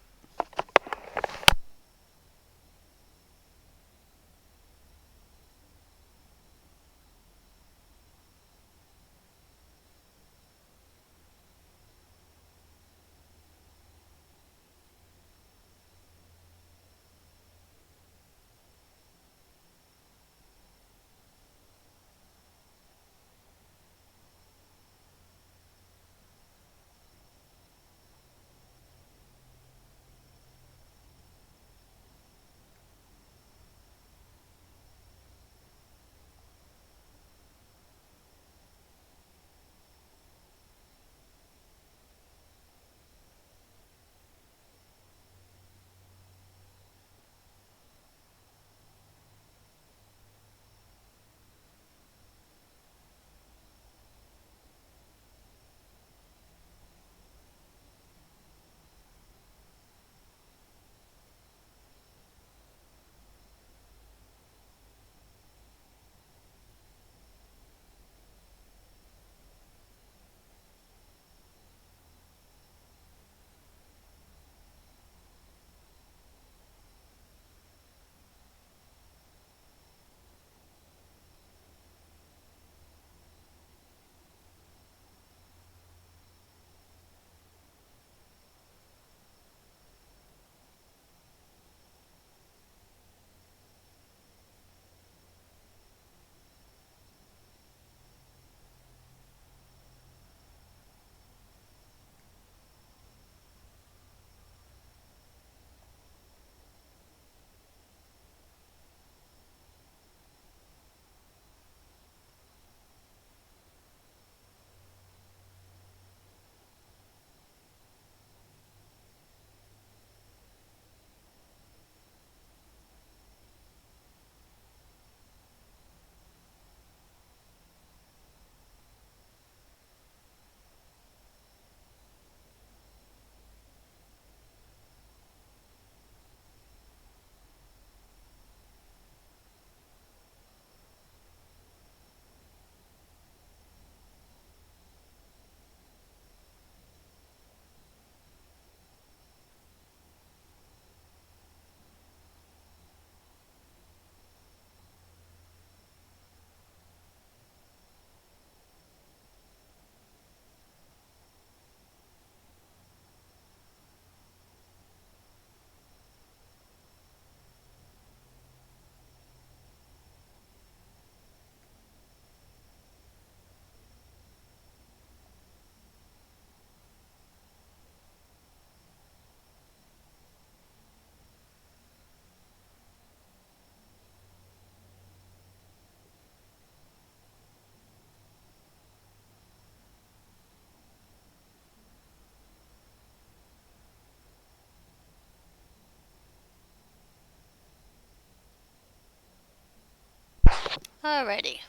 Alrighty.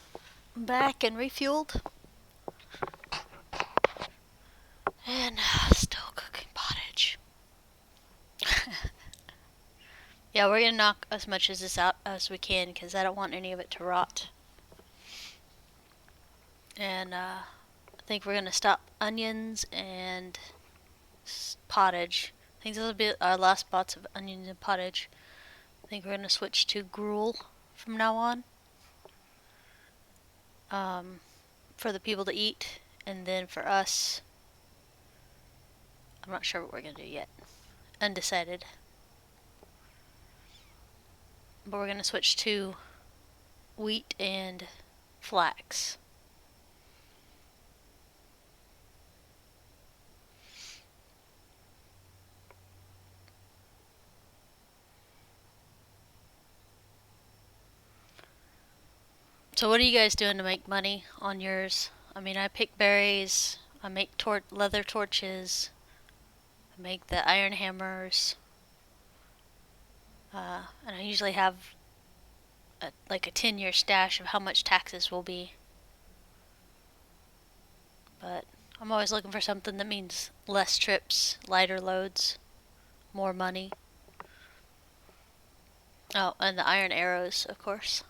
Back and refueled. And still cooking pottage. Yeah, we're gonna knock as much of this out as we can because I don't want any of it to rot. And I think we're gonna stop onions and pottage. I think this will be our last spots of onions and pottage. I think we're gonna switch to gruel from now on. For the people to eat, and then for us, I'm not sure what we're gonna do yet. Undecided. But we're gonna switch to wheat and flax. So what are you guys doing to make money on yours? I mean, I pick berries, I make leather torches, I make the iron hammers, and I usually have like a 10-year stash of how much taxes will be. But I'm always looking for something that means less trips, lighter loads, more money. Oh, and the iron arrows, of course.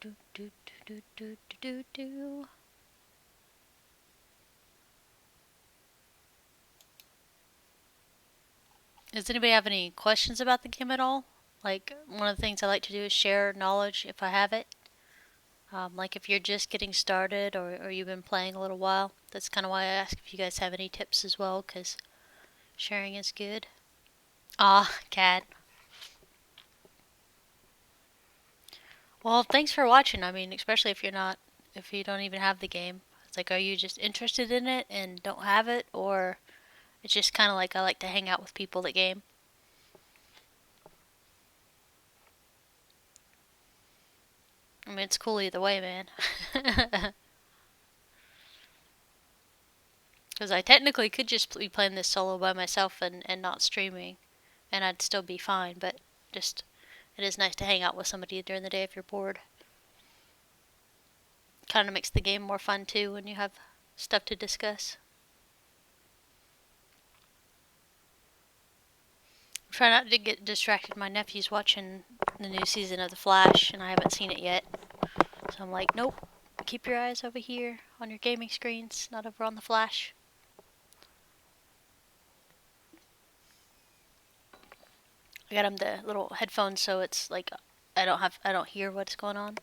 Do, do, do, do, do, do, do. Does anybody have any questions about the game at all? Like, one of the things I like to do is share knowledge if I have it. Like if you're just getting started or you've been playing a little while. That's kind of why I ask if you guys have any tips as well, because sharing is good. Ah, cat. Well, thanks for watching. I mean, especially if you don't even have the game. It's like, are you just interested in it and don't have it, or it's just kind of like I like to hang out with people that game. I mean, it's cool either way, man. Because I technically could just be playing this solo by myself and not streaming, and I'd still be fine, but just, it is nice to hang out with somebody during the day if you're bored. Kind of makes the game more fun too when you have stuff to discuss. Try not to get distracted. My nephew's watching the new season of The Flash, and I haven't seen it yet. So I'm like, nope, keep your eyes over here on your gaming screens, not over on The Flash. I got him the little headphones, so it's like I don't hear what's going on.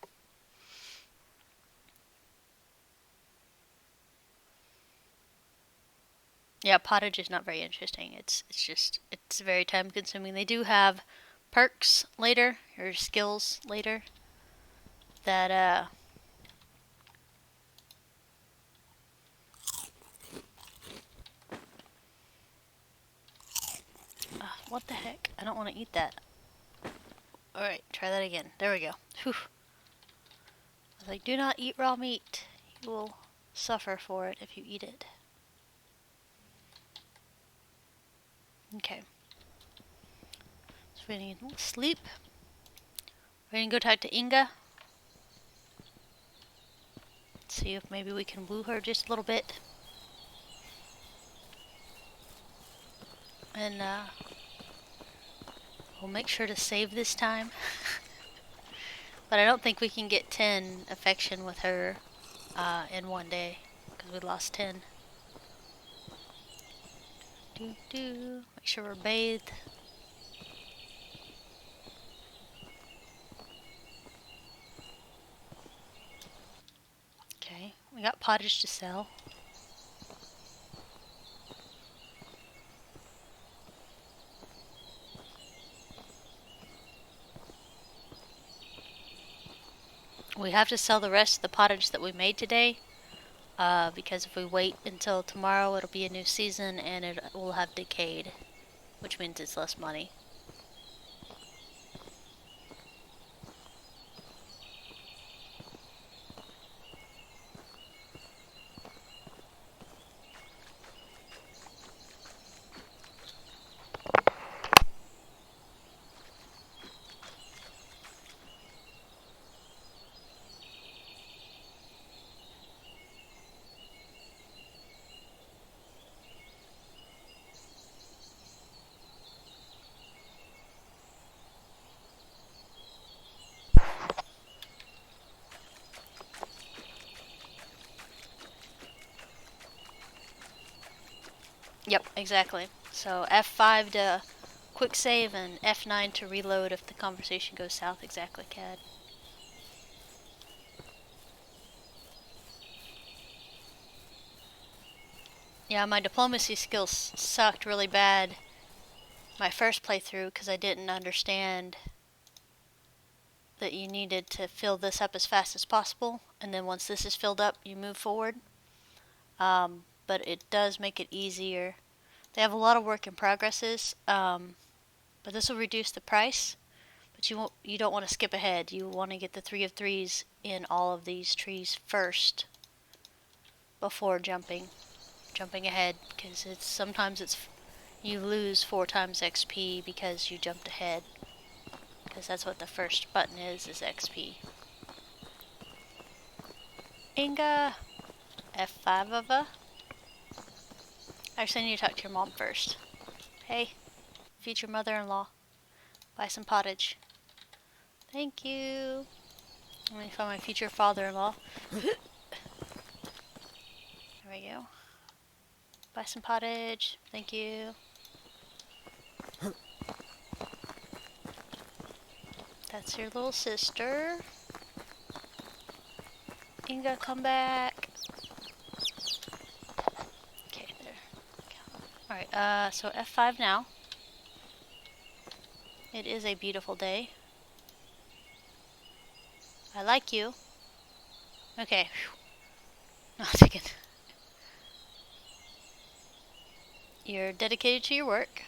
Yeah, pottage is not very interesting. It's very time consuming. They do have perks later or skills later that what the heck? I don't want to eat that. Alright, try that again. There we go. Whew. I was like, do not eat raw meat. You will suffer for it if you eat it. Okay. So we need sleep. We're gonna go talk to Inga. See if maybe we can woo her just a little bit. And we'll make sure to save this time. But I don't think we can get 10 affection with her in one day, because we lost 10. Make sure we're bathed. Okay, we got pottage to sell. We have to sell the rest of the pottage that we made today, because if we wait until tomorrow, it'll be a new season and it will have decayed, which means it's less money. Yep, exactly. So F5 to quick save and F9 to reload if the conversation goes south. Exactly, Cad. Yeah, my diplomacy skills sucked really bad my first playthrough because I didn't understand that you needed to fill this up as fast as possible, and then once this is filled up, you move forward. But it does make it easier. They have a lot of work in progresses, but this will reduce the price. But you don't want to skip ahead. You want to get the 3 of 3s in all of these trees first before jumping ahead, because sometimes you lose 4 times XP because you jumped ahead, because that's what the first button is XP. Inga, F5 of a. Actually, I need to talk to your mom first. Hey, future mother-in-law, buy some pottage. Thank you. Let me find my future father-in-law. There we go. Buy some pottage. Thank you. That's your little sister. Inga, come back. Okay, there. Alright, so F5 now. It is a beautiful day. I like you. Okay. No, it's good. You're dedicated to your work.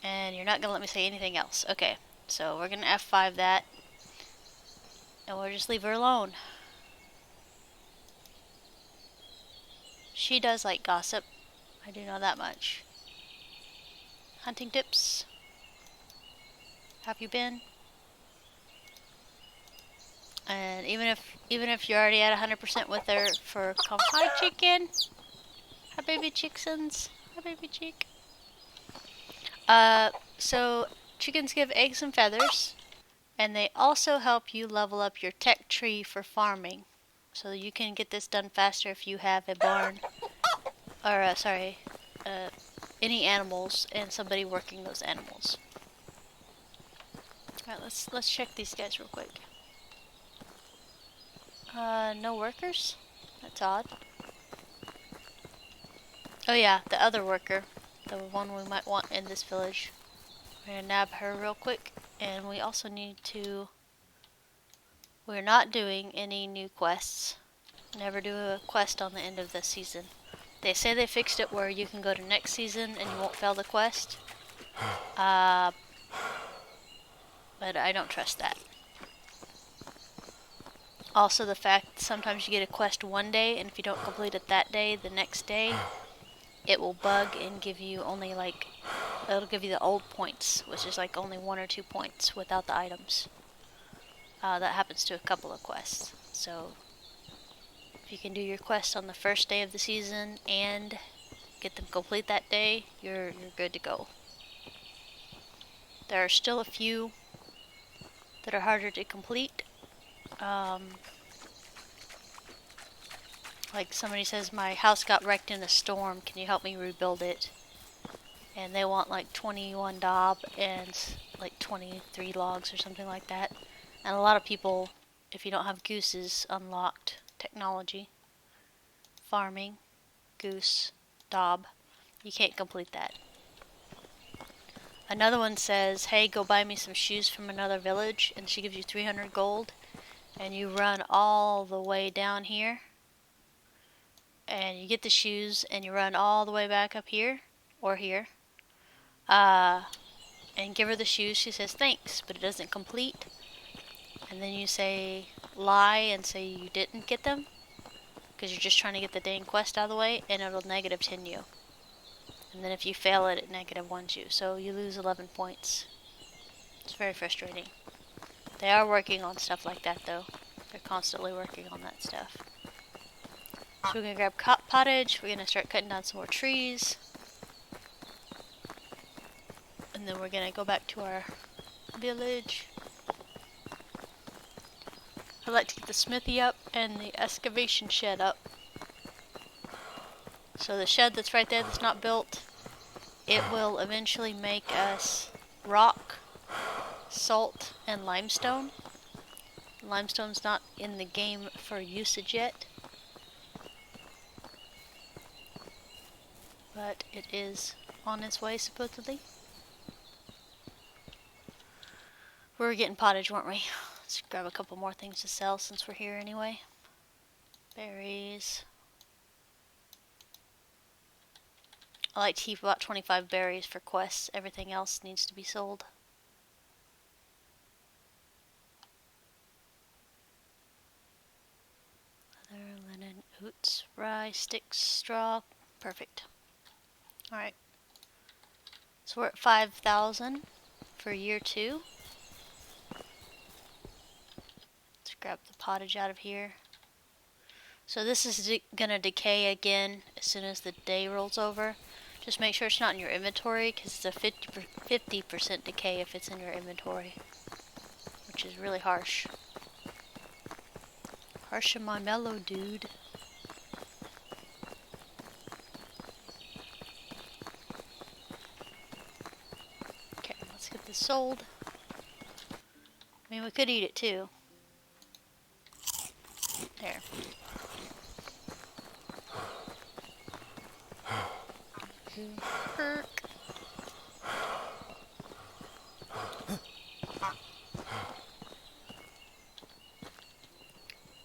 And you're not gonna let me say anything else. Okay, so we're gonna F5 that. And we'll just leave her alone. She does like gossip. I do know that much. Hunting tips. Have you been? And even if you're already at 100% with her for hi chicken. Hi baby chicksons. Hi baby chick. So chickens give eggs and feathers, and they also help you level up your tech tree for farming. So you can get this done faster if you have a barn, or any animals and somebody working those animals. Alright, let's check these guys real quick. No workers? That's odd. Oh yeah, the other worker. The one we might want in this village. We're gonna nab her real quick. And we also need to... We're not doing any new quests. Never do a quest on the end of the season. They say they fixed it where you can go to next season and you won't fail the quest. But I don't trust that. Also the fact that sometimes you get a quest one day, and if you don't complete it that day, the next day, it will bug and give you only like, it'll give you the old points, which is like only 1 or 2 points without the items. That happens to a couple of quests. So if you can do your quests on the first day of the season and get them complete that day, you're good to go. There are still a few that are harder to complete. Like somebody says, my house got wrecked in a storm, can you help me rebuild it? And they want like 21 daub and like 23 logs or something like that. And a lot of people, if you don't have gooses unlocked technology, farming, goose, daub, you can't complete that. Another one says, hey, go buy me some shoes from another village, and she gives you 300 gold, and you run all the way down here, and you get the shoes, and you run all the way back up here, or here, and give her the shoes. She says thanks, but it doesn't complete, and then you say lie and say you didn't get them, because you're just trying to get the dang quest out of the way, and it'll negative 10 you. And then if you fail it, it negative 1s you. So you lose 11 points. It's very frustrating. They are working on stuff like that, though. They're constantly working on that stuff. So we're going to grab pottage. We're going to start cutting down some more trees. And then we're going to go back to our village. I'd like to get the smithy up and the excavation shed up. So the shed that's right there that's not built, it will eventually make us rock, salt, and limestone. Limestone's not in the game for usage yet, but it is on its way supposedly. We were getting pottage, weren't we? Let's grab a couple more things to sell since we're here anyway. Berries. I like to keep about 25 berries for quests. Everything else needs to be sold. Leather, linen, oats, rye, sticks, straw. Perfect. Alright. So we're at 5,000 for year 2. Let's grab the pottage out of here. So this is gonna decay again as soon as the day rolls over. Just make sure it's not in your inventory, because it's a 50% decay if it's in your inventory, which is really harsh. Harsh in my mellow, dude. Okay, let's get this sold. I mean, we could eat it too. There. Perk.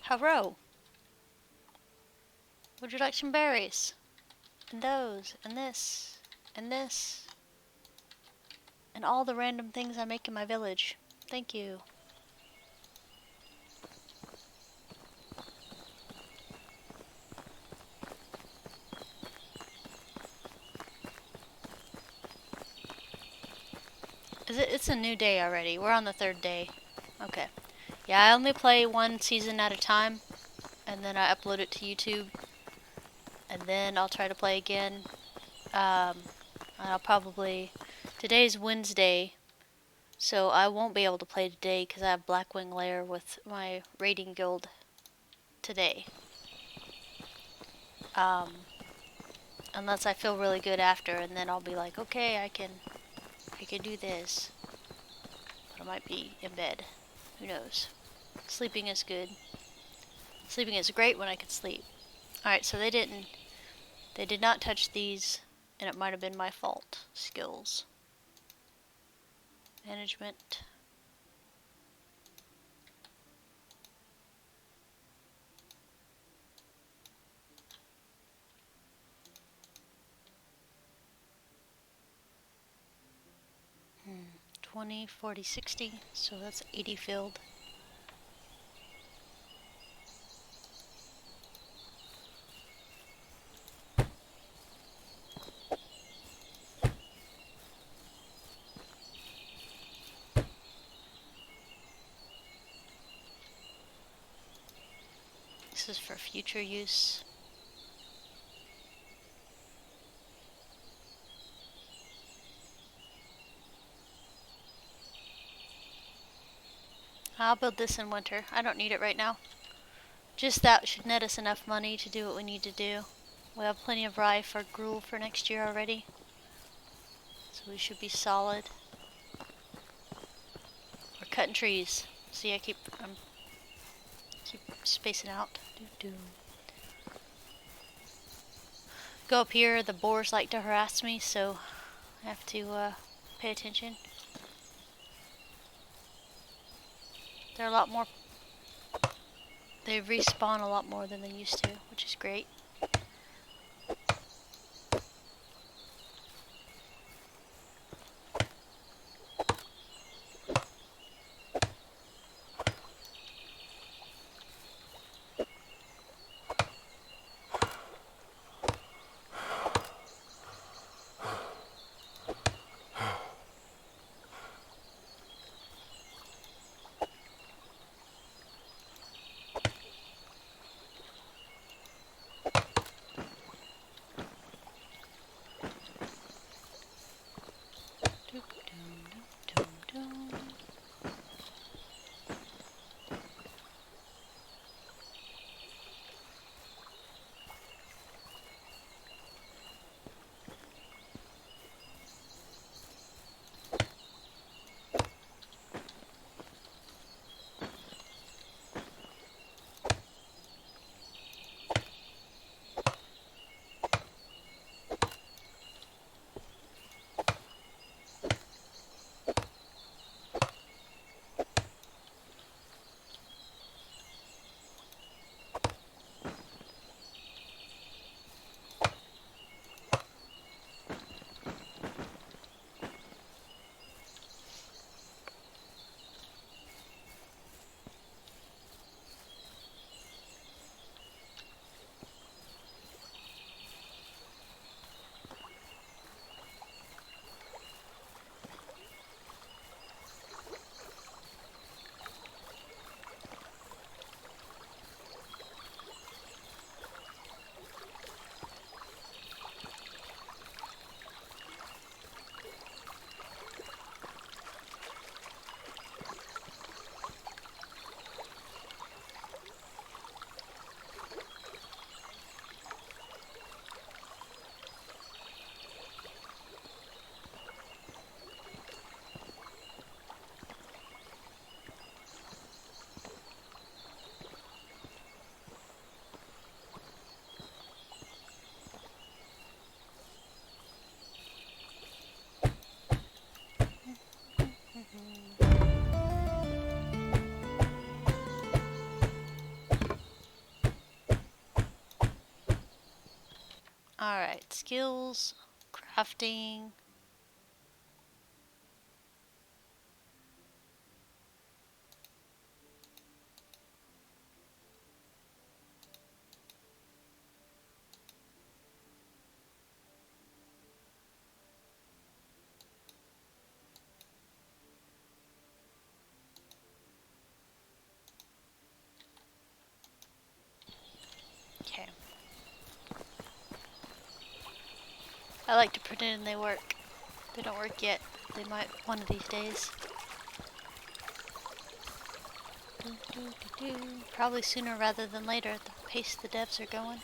Hello. Would you like some berries? And those, and this, and this. And all the random things I make in my village. Thank you. It's a new day already. We're on the 3rd day. Okay. Yeah, I only play one season at a time, and then I upload it to YouTube, and then I'll try to play again. I'll probably... Today's Wednesday, so I won't be able to play today because I have Blackwing Lair with my raiding guild today. Unless I feel really good after, and then I'll be like, okay, I can do this. But I might be in bed. Who knows? Sleeping is good. Sleeping is great when I can sleep. Alright, so they did not touch these, and it might have been my fault. Skills. Management. Hmm. 20, 40, 60, so that's 80 filled. This is for future use. I'll build this in winter. I don't need it right now. Just that should net us enough money to do what we need to do. We have plenty of rye for gruel for next year already. So we should be solid. We're cutting trees. See, I keep spacing out. Go up here, the boars like to harass me, so I have to pay attention. They're a lot more. They respawn a lot more than they used to, which is great. Alright, skills, crafting. Okay. I like to pretend they work. They don't work yet. They might one of these days. Probably sooner rather than later at the pace the devs are going.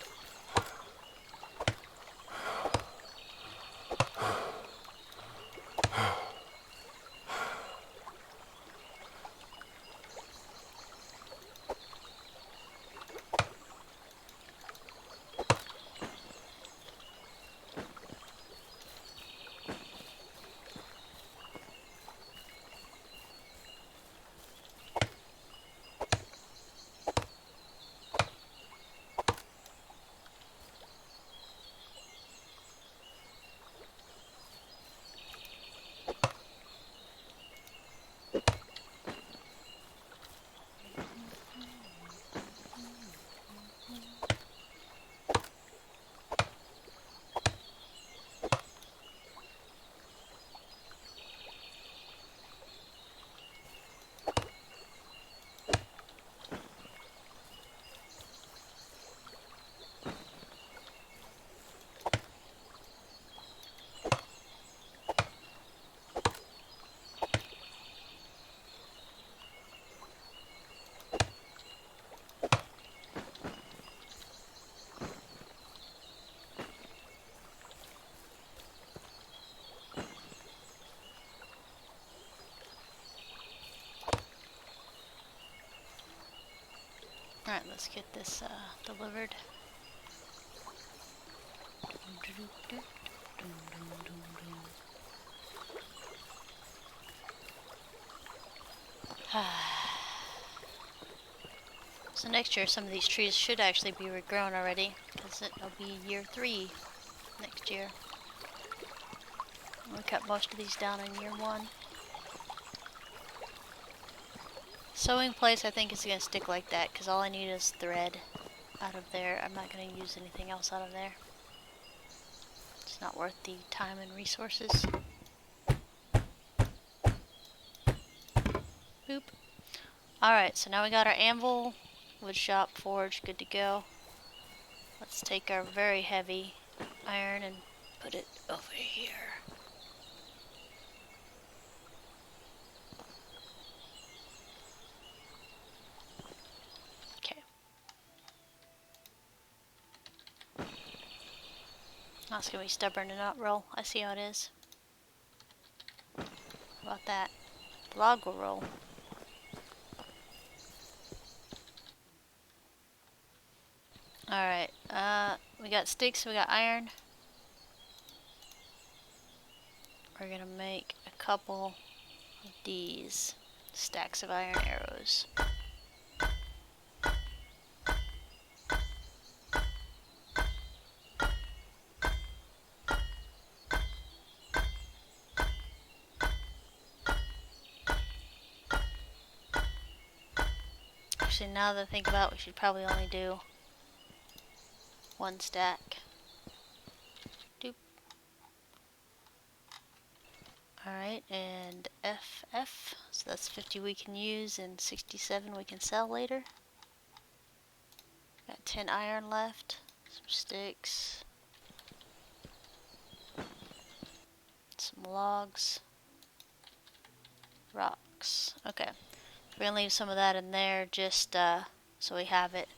Alright, let's get this delivered. So next year some of these trees should actually be regrown already, because it'll be year 3 next year. We cut most of these down in year 1. Sewing place I think is going to stick like that, because all I need is thread out of there. I'm not going to use anything else out of there. It's not worth the time and resources. Boop. Alright, so now we got our anvil, wood shop, forge, good to go. Let's take our very heavy iron and put it over here. Okay. That's gonna be stubborn and not roll. I see how it is. How about that? The log will roll. Alright, we got sticks, we got iron. We're gonna make a couple of these stacks of iron arrows. Actually, now that I think about it, we should probably only do 1 stack. Doop. Alright, and FF, so that's 50 we can use and 67 we can sell later. Got 10 iron left, some sticks, some logs, rocks. Okay, we're gonna leave some of that in there just so we have it.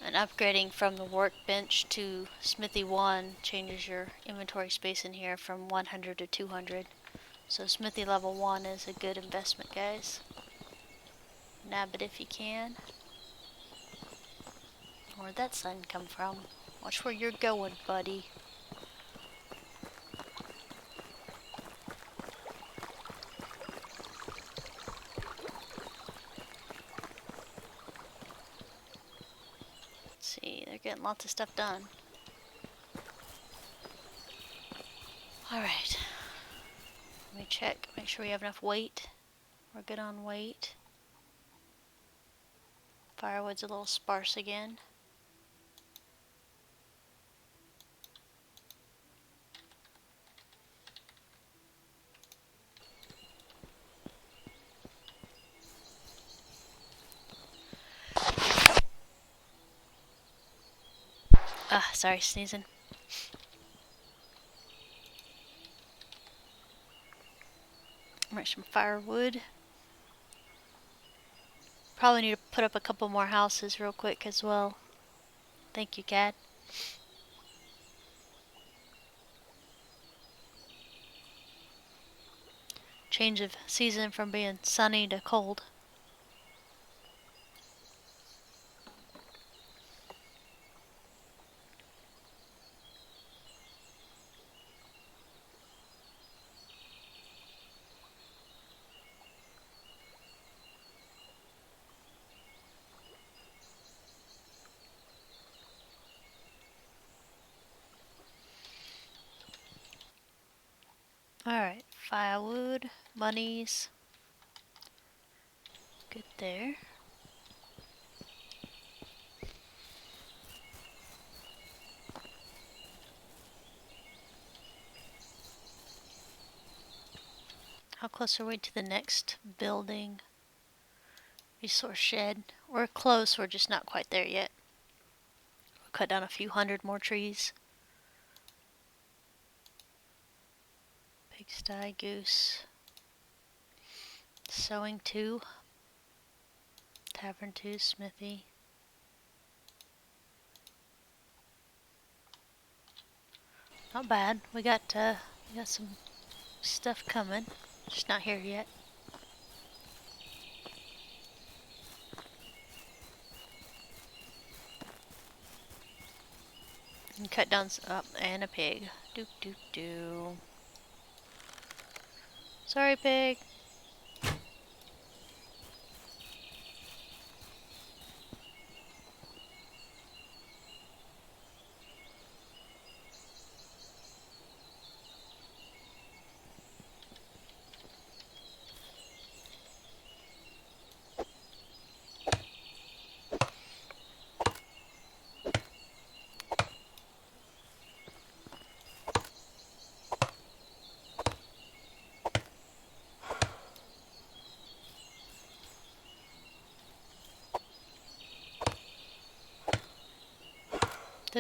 And upgrading from the workbench to Smithy 1 changes your inventory space in here from 100 to 200. So Smithy level 1 is a good investment, guys. Nab it if you can. Where'd that sun come from? Watch where you're going, buddy. Let's see, they're getting lots of stuff done. Alright. Let me check, make sure we have enough weight. We're good on weight. Firewood's a little sparse again. Sorry, sneezing. Make some firewood. Probably need to put up a couple more houses real quick as well. Thank you, cat. Change of season from being sunny to cold. Alright, firewood, monies. Good there. How close are we to the next building? Resource shed. We're close, we're just not quite there yet. We'll cut down a few hundred more trees. Pigsty, goose. Sewing 2. Tavern 2, smithy. Not bad. We got some stuff coming. Just not here yet. And cut down and a pig. Doop doop doo. Sorry, pig.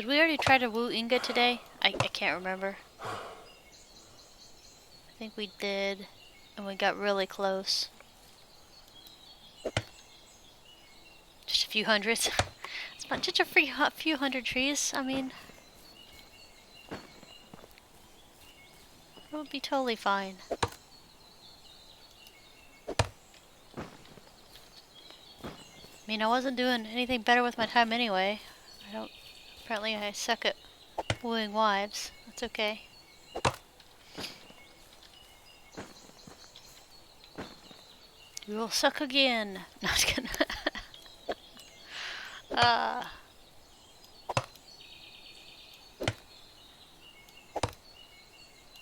Did we already try to woo Inga today? I can't remember. I think we did, and we got really close. Just a few hundreds. It's not just a few hundred trees. I mean, it would be totally fine. I mean, I wasn't doing anything better with my time anyway. Apparently I suck at wooing wives. That's okay. You will suck again. No, I'm just kidding.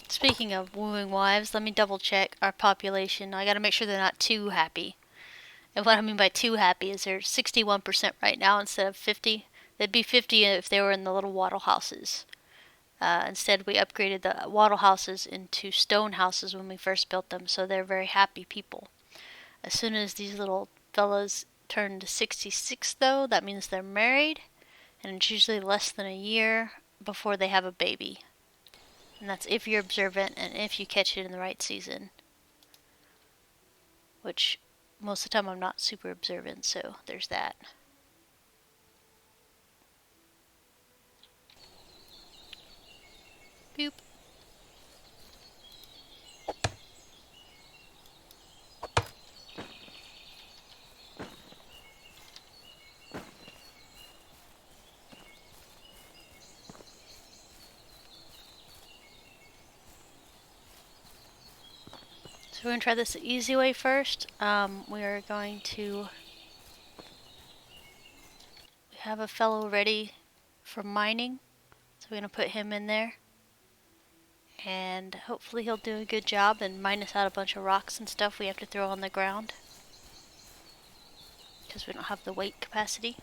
Speaking of wooing wives, let me double check our population. I gotta make sure they're not too happy. And what I mean by too happy is they're 61% right now instead of 50. They'd be 50 if they were in the little wattle houses. Instead, we upgraded the wattle houses into stone houses when we first built them, so they're very happy people. As soon as these little fellas turn to 66, though, that means they're married, and it's usually less than a year before they have a baby. And that's if you're observant and if you catch it in the right season. Which, most of the time I'm not super observant, so there's that. Boop. So we're going to try this the easy way first. We are going to... We have a fellow ready for mining, so we're going to put him in there. And hopefully he'll do a good job and mine us out a bunch of rocks and stuff we have to throw on the ground. Because we don't have the weight capacity.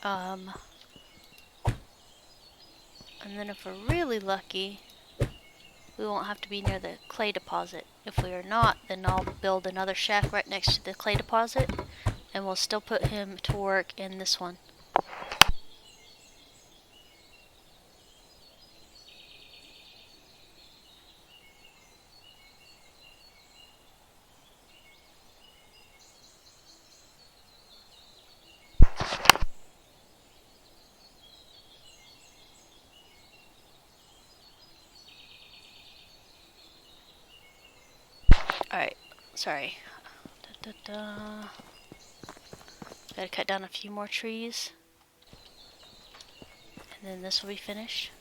And then if we're really lucky, we won't have to be near the clay deposit. If we are not, then I'll build another shack right next to the clay deposit, and we'll still put him to work in this one. Alright, sorry. Gotta cut down a few more trees. And then this will be finished.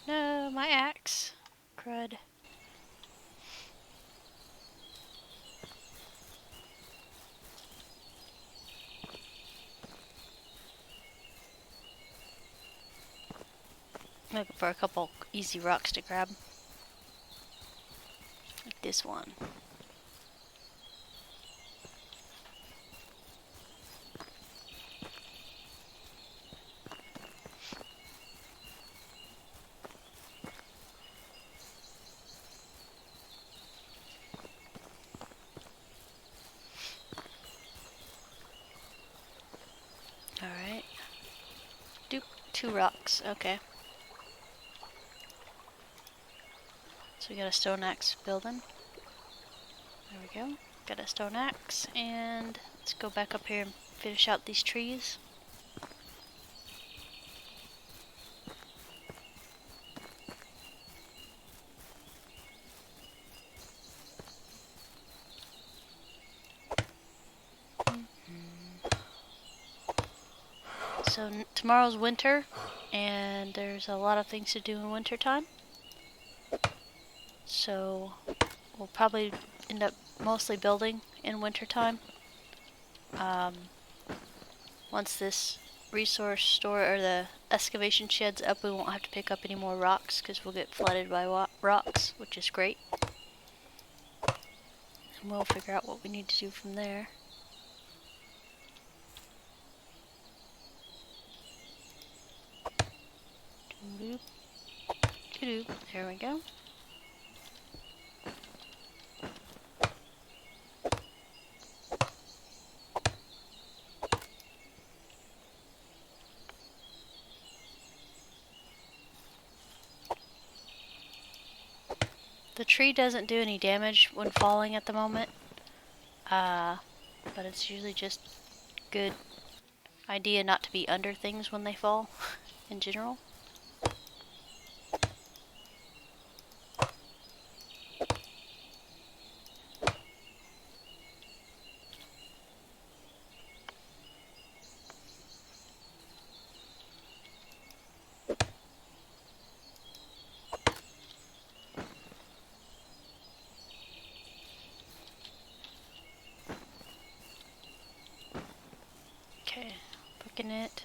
No, my axe. Crud. I'm looking for a couple easy rocks to grab. Like this one. Alright. Doop, 2 rocks, okay. So we got a stone axe building. There we go. Got a stone axe, and let's go back up here and finish out these trees. So tomorrow's winter, and there's a lot of things to do in winter time. So we'll probably end up mostly building in winter time. Once this resource store or the excavation shed's up, we won't have to pick up any more rocks because we'll get flooded by rocks, which is great. And we'll figure out what we need to do from there. Boop. Doo-doo. There we go. The tree doesn't do any damage when falling at the moment, but it's usually just good idea not to be under things when they fall in general. Okay, booking it.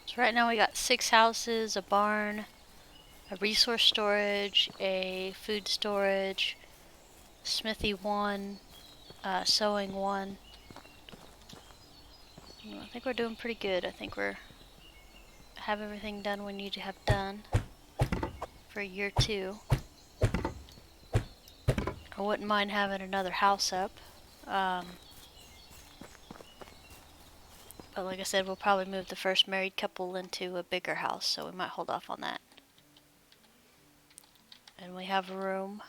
So right now we got 6 houses, a barn, a resource storage, a food storage, smithy 1, sewing 1. I think we're doing pretty good. I think we're have everything done we need to have done for year 2. I wouldn't mind having another house up. But like I said, we'll probably move the first married couple into a bigger house, so we might hold off on that. And we have a room,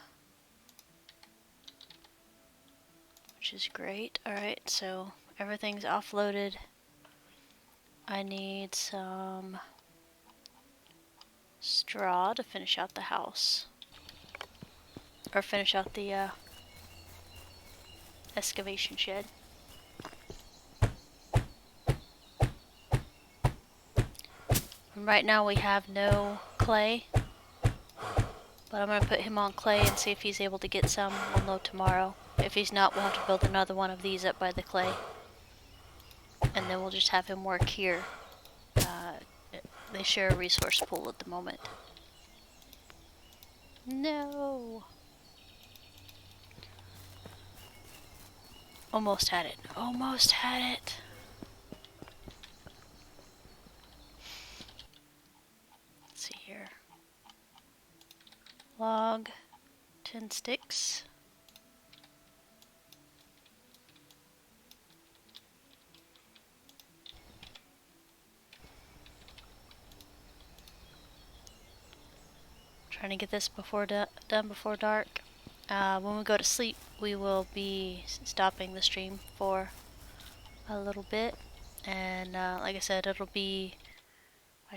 which is great. Alright, so everything's offloaded. I need some straw to finish out the house. Or finish out the excavation shed. And right now we have no clay, but I'm going to put him on clay and see if he's able to get some. We'll know tomorrow. If he's not, we'll have to build another one of these up by the clay. And then we'll just have him work here. They share a resource pool at the moment. No! Almost had it. Almost had it. Let's see here. Log, 10 sticks. Trying to get this done before dark. When we go to sleep, we will be stopping the stream for a little bit. And like I said, I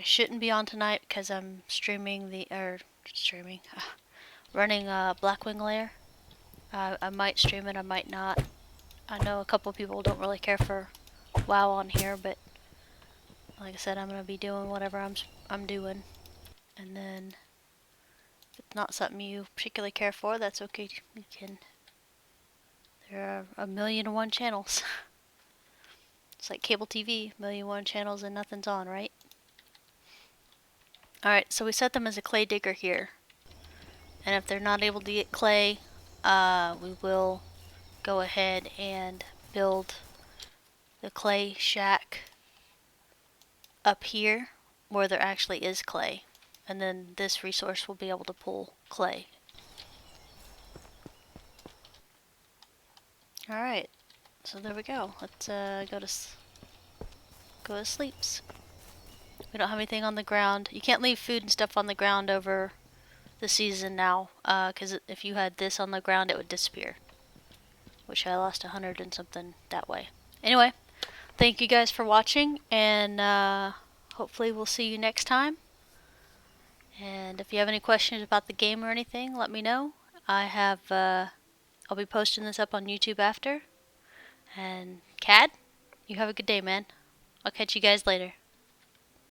shouldn't be on tonight because I'm running a Blackwing lair. I might stream it, I might not. I know a couple people don't really care for WoW on here, but like I said, I'm gonna be doing whatever I'm doing. And then if it's not something you particularly care for, that's okay. You can. There are 1,000,001 channels. It's like cable TV, 1,000,001 channels and nothing's on, right? Alright, so we set them as a clay digger here. And if they're not able to get clay, we will go ahead and build the clay shack up here where there actually is clay. And then this resource will be able to pull clay. Alright, so there we go. Let's go to sleeps. We don't have anything on the ground. You can't leave food and stuff on the ground over the season now, because if you had this on the ground, it would disappear. Which I lost 100 and something that way. Anyway, thank you guys for watching, and hopefully we'll see you next time. And if you have any questions about the game or anything, let me know. I'll be posting this up on YouTube after. And Cad, you have a good day, man. I'll catch you guys later.